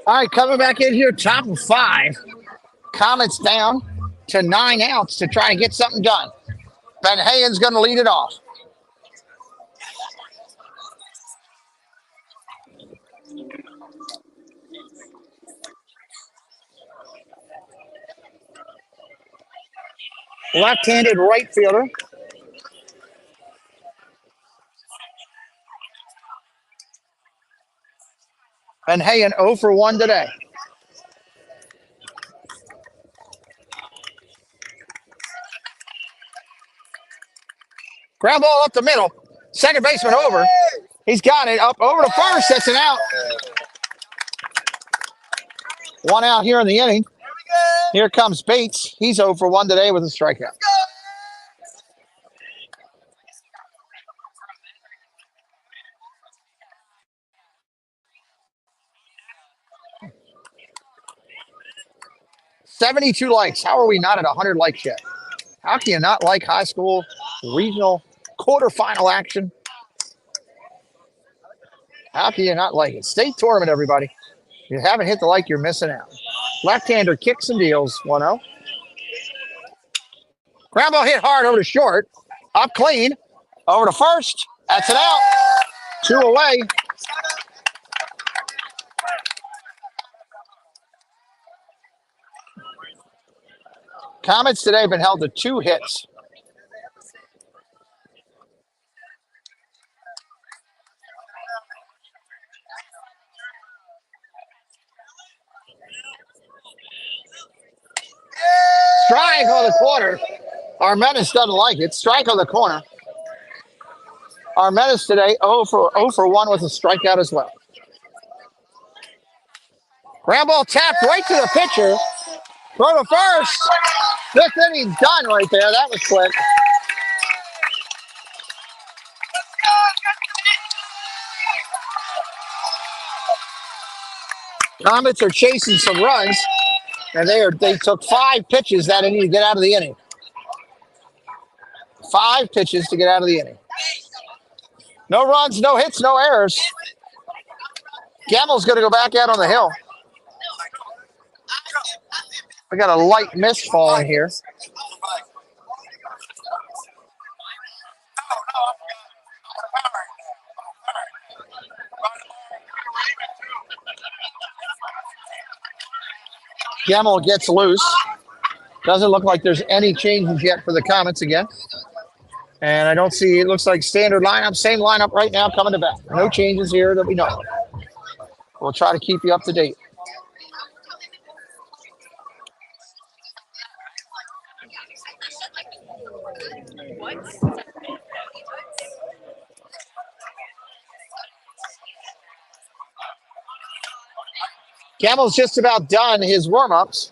All right, coming back in here, top of 5. Comets down to 9 outs to try and get something done. Van Hayen's going to lead it off. Left-handed right fielder. Van Hayen 0 for 1 today. Ground ball up the middle. Second baseman over. He's got it up over to first. That's an out. 1 out here in the inning. Here comes Bates. He's 0 for 1 today with a strikeout. 72 likes. How are we not at 100 likes yet? How can you not like high school regional quarterfinal action? How can you not like it? State tournament, everybody. If you haven't hit the like, you're missing out. Left-hander kicks and deals, 1-0. Ground ball hit hard over to short. Up clean. Over to first. That's it out. 2 away. Comets today have been held to 2 hits. Strike on the corner. Armenis doesn't like it. Strike on the corner. Armenis today 0 for 1 with a strikeout as well. Ground ball tapped right to the pitcher. Throw to first. 5th inning done right there. That was quick. Comets are chasing some runs, and they took 5 pitches that inning to get out of the inning. 5 pitches to get out of the inning. No runs, no hits, no errors. Gamel's going to go back out on the hill. We got a light mist falling here. Gamel gets loose. Doesn't look like there's any changes yet for the Comets again. And I don't see, it looks like standard lineup, same lineup right now coming to bat. No changes here that we know of. We'll try to keep you up to date. Gamel's just about done his warm-ups.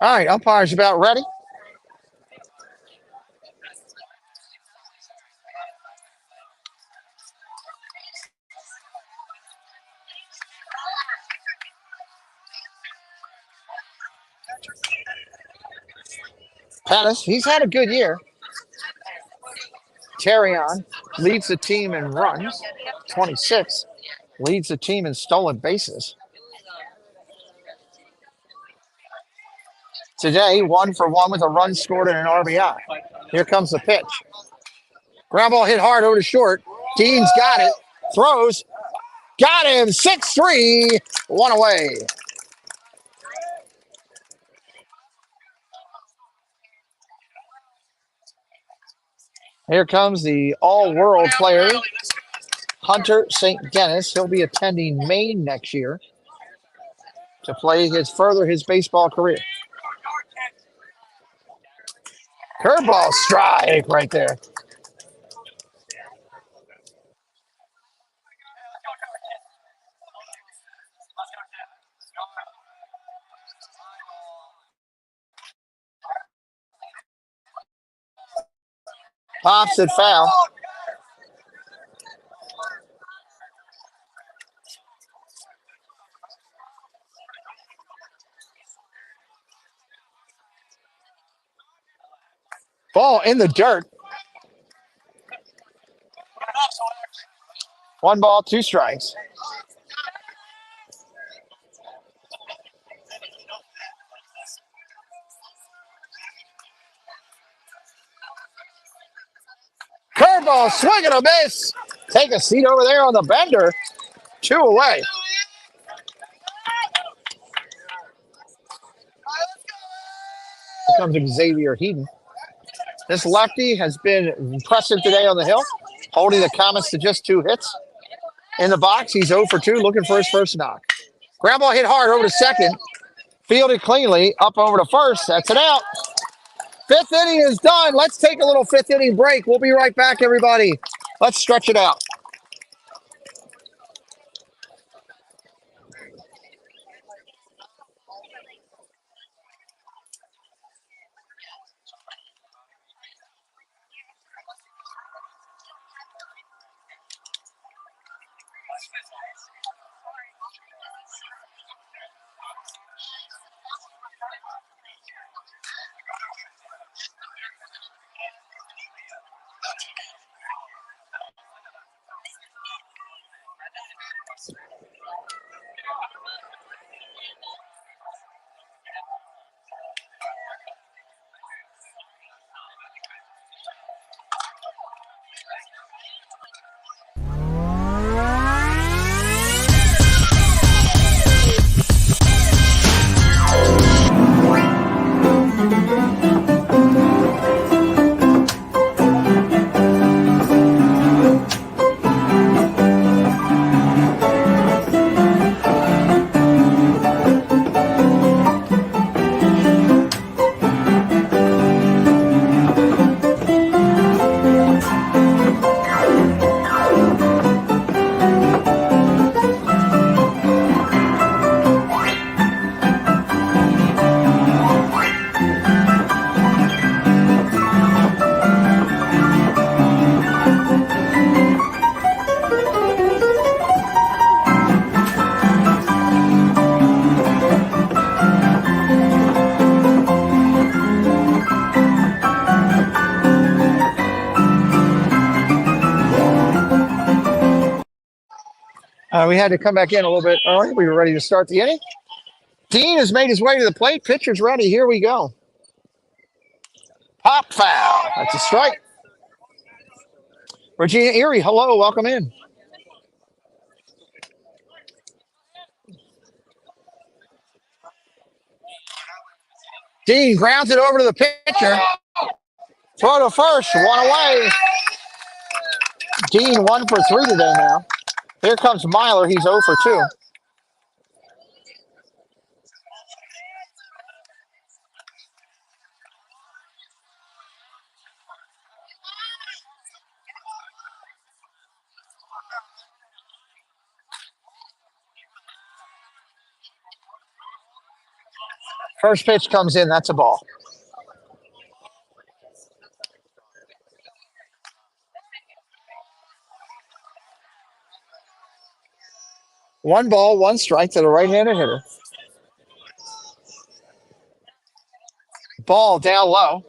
All right, umpire's about ready. Pettis, he's had a good year. Terrion leads the team in runs, 26. Leads the team in stolen bases. Today, 1 for 1 with a run scored and an RBI. Here comes the pitch. Ground ball hit hard over to short. Dean's got it. Throws. Got him. 6-3. 1 away. Here comes the all-world player, Hunter St. Dennis. He'll be attending Maine next year to further his baseball career. Curveball strike right there. Pops it foul. Ball in the dirt. 1 ball, 2 strikes. Curveball, swing and a miss. Take a seat over there on the bender. 2 away. Here comes Xavier Heaton. This lefty has been impressive today on the hill, holding the Comets to just 2 hits. In the box, he's 0 for 2, looking for his first knock. Ground ball hit hard over to second. Fielded cleanly, up over to first. That's it out. 5th inning is done. Let's take a little 5th inning break. We'll be right back, everybody. Let's stretch it out. We had to come back in a little bit early. We were ready to start the inning. Dean has made his way to the plate. Pitcher's ready. Here we go. Pop foul. That's a strike. Regina Erie, hello. Welcome in. Dean grounds it over to the pitcher. Throw to first. One away. Dean 1 for 3 today now. Here comes Myler. He's 0 for 2. First pitch comes in. That's a ball. One ball, one strike to the right-handed hitter. Ball down low.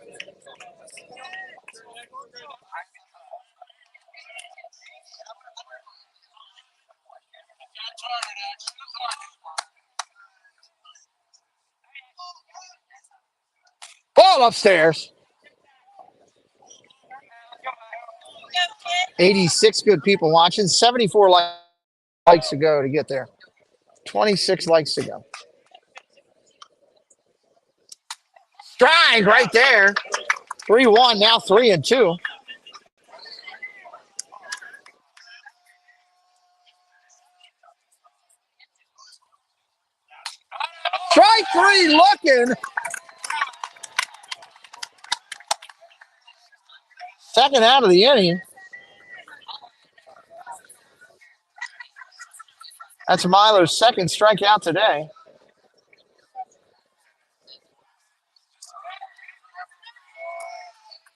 Ball upstairs. 86 good people watching. 74 likes to go to get there. 26 likes to go. Strike right there. 3-1, now 3-2. Strike 3 looking. Second out of the inning. That's Myler's second strikeout today.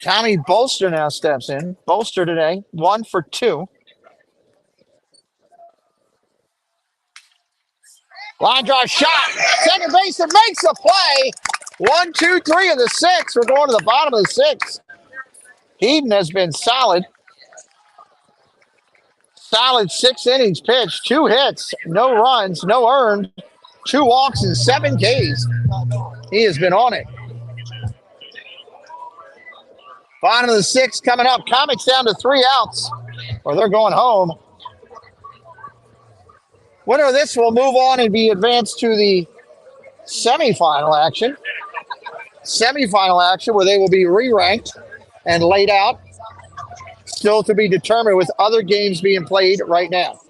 Tommy Bolster now steps in. Bolster today, 1 for 2. Line drive shot. Second baseman makes the play. 1, 2, 3 of the 6. We're going to the bottom of the 6th. Heaton has been solid. Solid 6 innings pitched. 2 hits, no runs, no earned. 2 walks and 7 Ks. He has been on it. Bottom of the 6th coming up. Comets down to 3 outs, or they're going home. Winner of this will move on and be advanced to the semifinal action. Semifinal action where they will be re-ranked and laid out. Still to be determined with other games being played right now.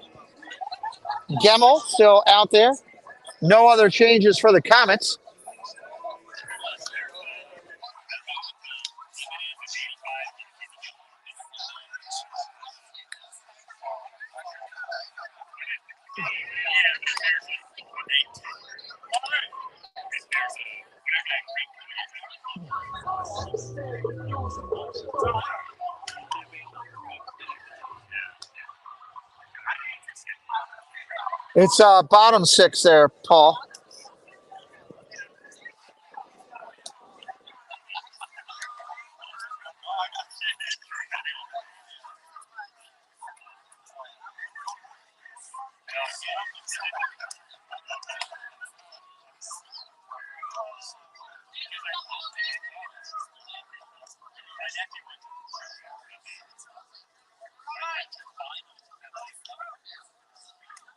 Gemmel still out there. No other changes for the Comets. It's bottom 6 there, Paul.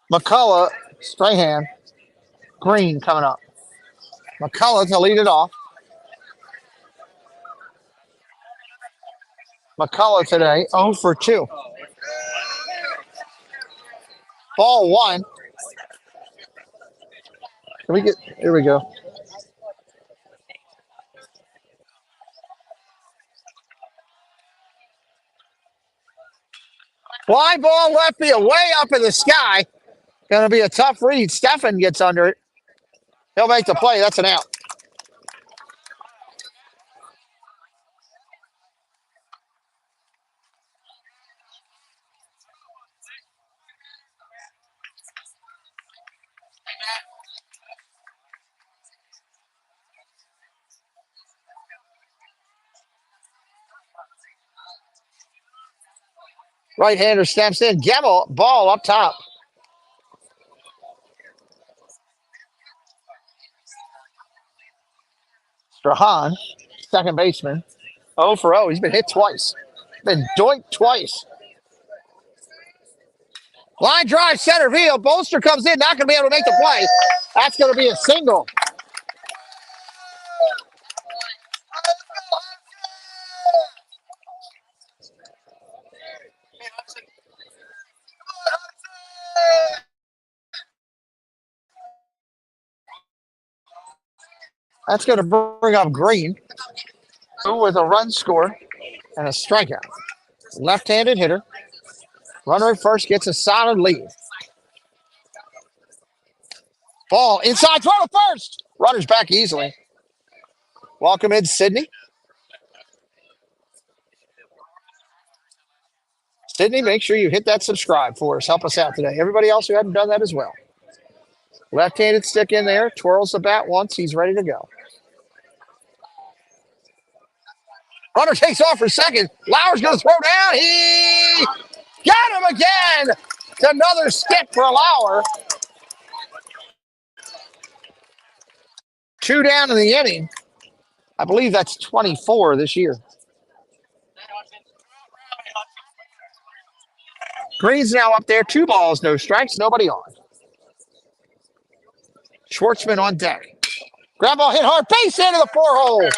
McCullough, Strahan, Green coming up. McCullough to lead it off. McCullough today, 0 for 2. Ball 1. Here we go. Fly ball left field, way up in the sky. Going to be a tough read. Steffen gets under it. He'll make the play. That's an out. Right-hander steps in. Gemmel, ball up top. Strahan, second baseman. 0 for 0. He's been hit twice. Been doinked twice. Line drive, center field. Bolster comes in, not going to be able to make the play. That's going to be a single. That's going to bring up Green with a run score and a strikeout. Left-handed hitter. Runner at first gets a solid lead. Ball inside, throw to first. Runner's back easily. Welcome in, Sydney. Sydney, make sure you hit that subscribe for us. Help us out today. Everybody else who hadn't done that as well. Left-handed stick in there. Twirls the bat once. He's ready to go. Runner takes off for second. Lauer's going to throw down. He got him again. It's another stick for Lauer. 2 down in the inning. I believe that's 24 this year. Green's now up there. 2 balls, no strikes, nobody on. Schwartzman on deck. Ground ball hit hard. Base into the 4-hole.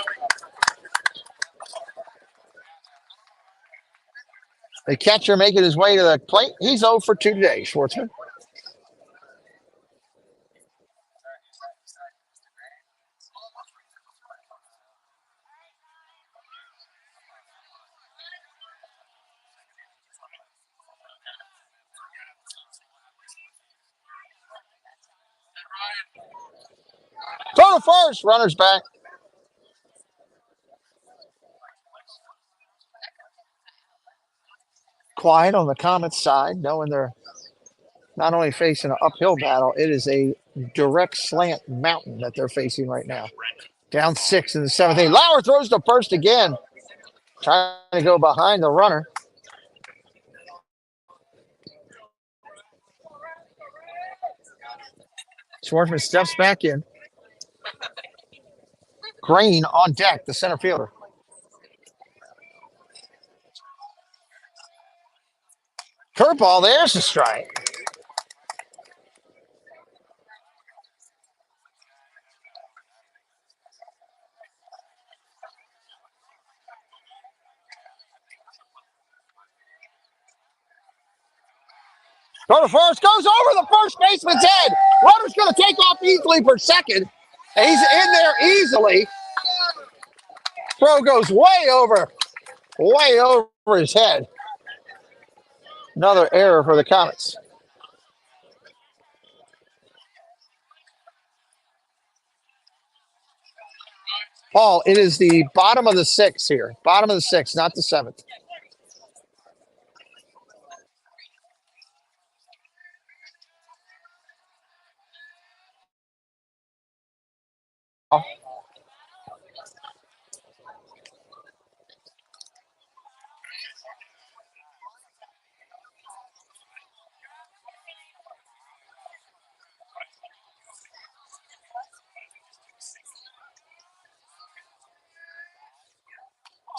The catcher making his way to the plate. He's 0 for 2 today, Schwartzman. Throw to first. Runner's back. Quiet on the Comets side, knowing they're not only facing an uphill battle, it is a direct slant mountain that they're facing right now. Down 6 in the 7th inning. Lauer throws to first again. Trying to go behind the runner. Schwartzman steps back in. Green on deck, the center fielder. Curveball, there's the strike. Throw to first, goes over the first baseman's head. Runner's going to take off easily for second. He's in there easily. Throw goes way over his head. Another error for the Comets. Paul, it is the bottom of the 6th here. Bottom of the 6th, not the 7th.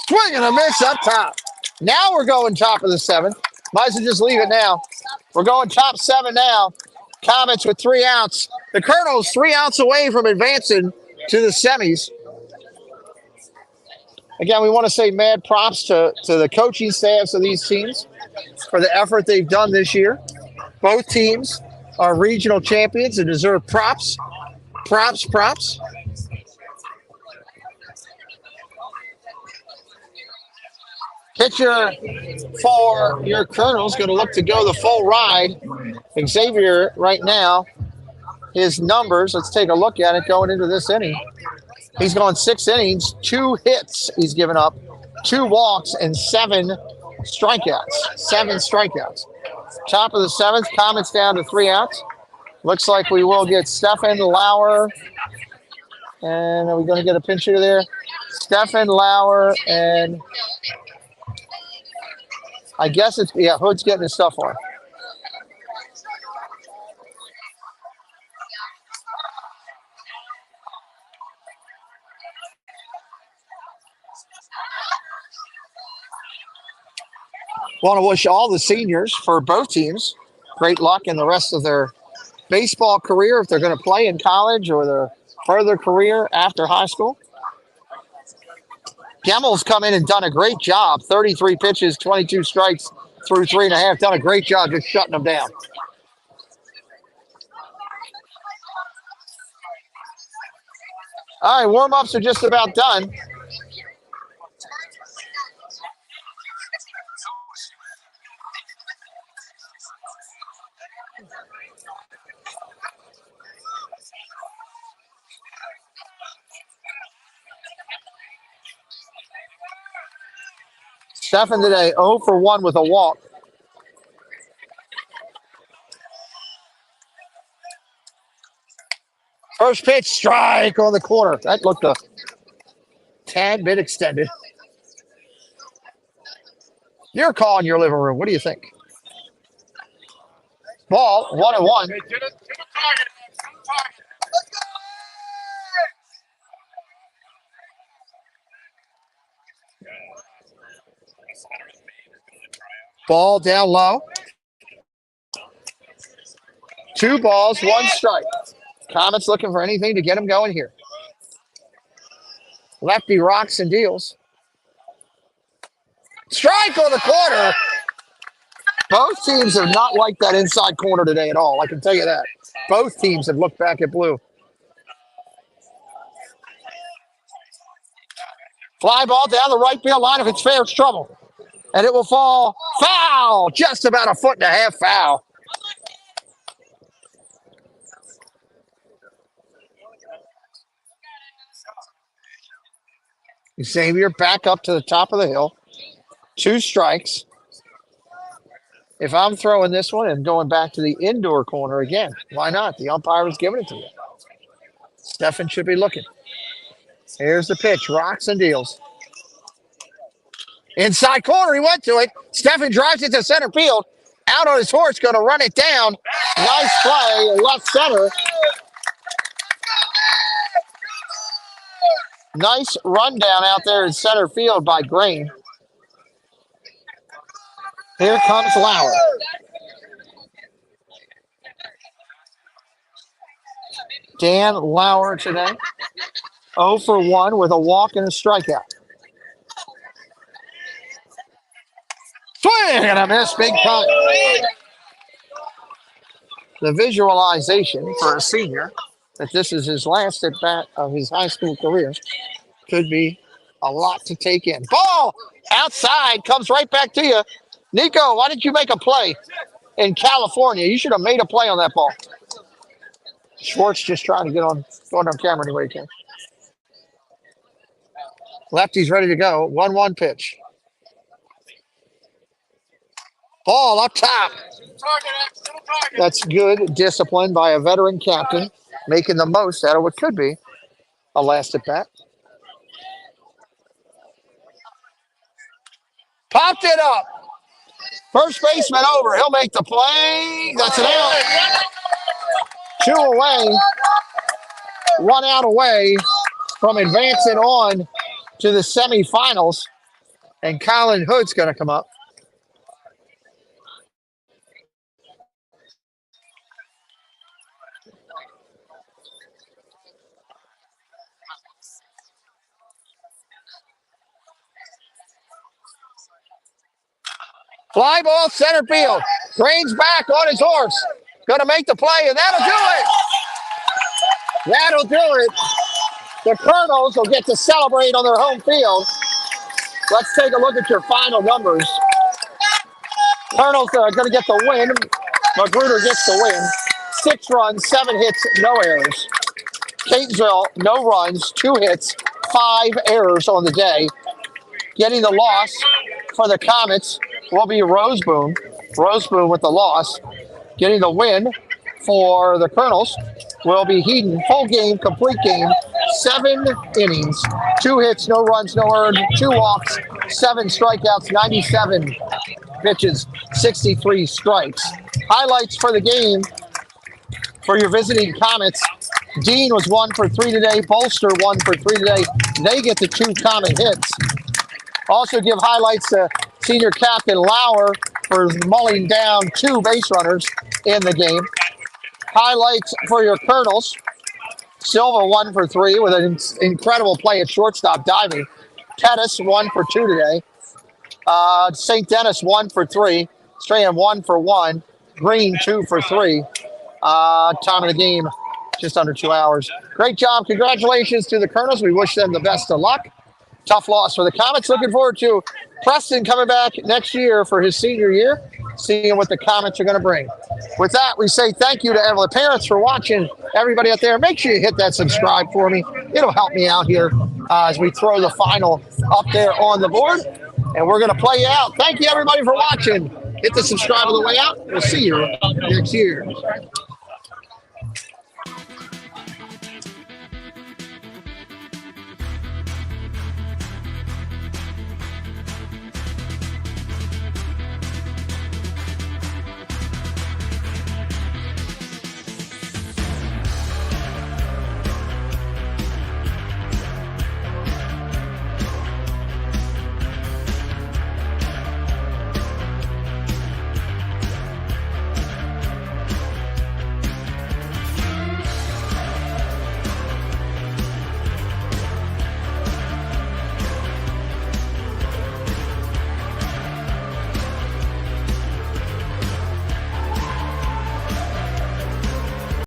Swing and a miss up top. Now we're going top of the 7th. Might as well just leave it now. We're going top 7 now. Comets with 3 outs. The Colonels 3 outs away from advancing to the semis. Again, we want to say mad props to the coaching staffs of these teams for the effort they've done this year. Both teams are regional champions and deserve props. Props. Pitcher for your Colonels going to look to go the full ride. Xavier right now, his numbers, let's take a look at it going into this inning. He's gone 6 innings, 2 hits he's given up, 2 walks, and 7 strikeouts. 7 strikeouts. Top of the 7th, Comets down to 3 outs. Looks like we will get Stephen Lauer. And are we going to get a pinch hitter there? Stephen Lauer and I guess it's, yeah, Hood's getting his stuff on. Want to wish all the seniors for both teams great luck in the rest of their baseball career if they're going to play in college or their further career after high school. Gemmel's come in and done a great job. 33 pitches, 22 strikes through 3.5. Done a great job just shutting them down. All right, warm-ups are just about done. Stefan today 0 for 1 with a walk. First pitch, strike on the corner. That looked a tad bit extended. Your call in your living room. What do you think? Ball, 1-1. Hey, to the target. Ball down low. 2 balls, 1 strike. Comets looking for anything to get him going here. Lefty rocks and deals. Strike on the corner. Both teams have not liked that inside corner today at all. I can tell you that. Both teams have looked back at blue. Fly ball down the right field line. If it's fair, it's trouble. And it will fall foul. Just about 1.5 foot foul. Xavier back up to the top of the hill. 2 strikes. If I'm throwing this one and going back to the indoor corner again, why not? The umpire is giving it to you. Stefan should be looking. Here's the pitch. Rocks and deals. Inside corner, he went to it. Stefan drives it to center field. Out on his horse, going to run it down. Nice play, left center. Nice rundown out there in center field by Green. Here comes Lauer. Dan Lauer today. 0 for 1 with a walk and a strikeout. Swing and a miss, big cut. The visualization for a senior that this is his last at bat of his high school career could be a lot to take in. Ball outside, comes right back to you. Nico, why didn't you make a play in California? You should have made a play on that ball. Schwartz just trying to get on camera any way he can. Lefty's ready to go. 1-1 pitch. Ball up top. That's good discipline by a veteran captain, making the most out of what could be a last at bat. Popped it up. First baseman over. He'll make the play. That's an out. 2 away. 1 out away from advancing on to the semifinals. And Colin Hood's going to come up. Fly ball, center field. Green's back on his horse. Going to make the play, and that'll do it. That'll do it. The Colonels will get to celebrate on their home field. Let's take a look at your final numbers. Colonels are going to get the win. Magruder gets the win. 6 runs, 7 hits, no errors. Catonsville, no runs, 2 hits, 5 errors on the day. Getting the loss for the Comets will be Roseboom. Roseboom with the loss. Getting the win for the Colonels will be Heaton. Full game, complete game, 7 innings, 2 hits, no runs, no earned, 2 walks, 7 strikeouts, 97 pitches, 63 strikes. Highlights for the game for your visiting Comets. Dean was 1 for 3 today. Bolster 1 for 3 today. They get the 2 Comet hits. Also give highlights to Senior captain Lauer for mulling down 2 base runners in the game. Highlights for your Colonels. Silva 1 for 3 with an incredible play at shortstop diving. Pettis 1 for 2 today. St. Denis 1 for 3. Strahan 1 for 1. Green 2 for 3. Time of the game, just under 2 hours. Great job. Congratulations to the Colonels. We wish them the best of luck. Tough loss for the Comets. Looking forward to Preston coming back next year for his senior year, seeing what the Comets are going to bring. With that, we say thank you to all the parents for watching. Everybody out there, make sure you hit that subscribe for me. It'll help me out here as we throw the final up there on the board. And we're going to play out. Thank you, everybody, for watching. Hit the subscribe on the way out. We'll see you next year.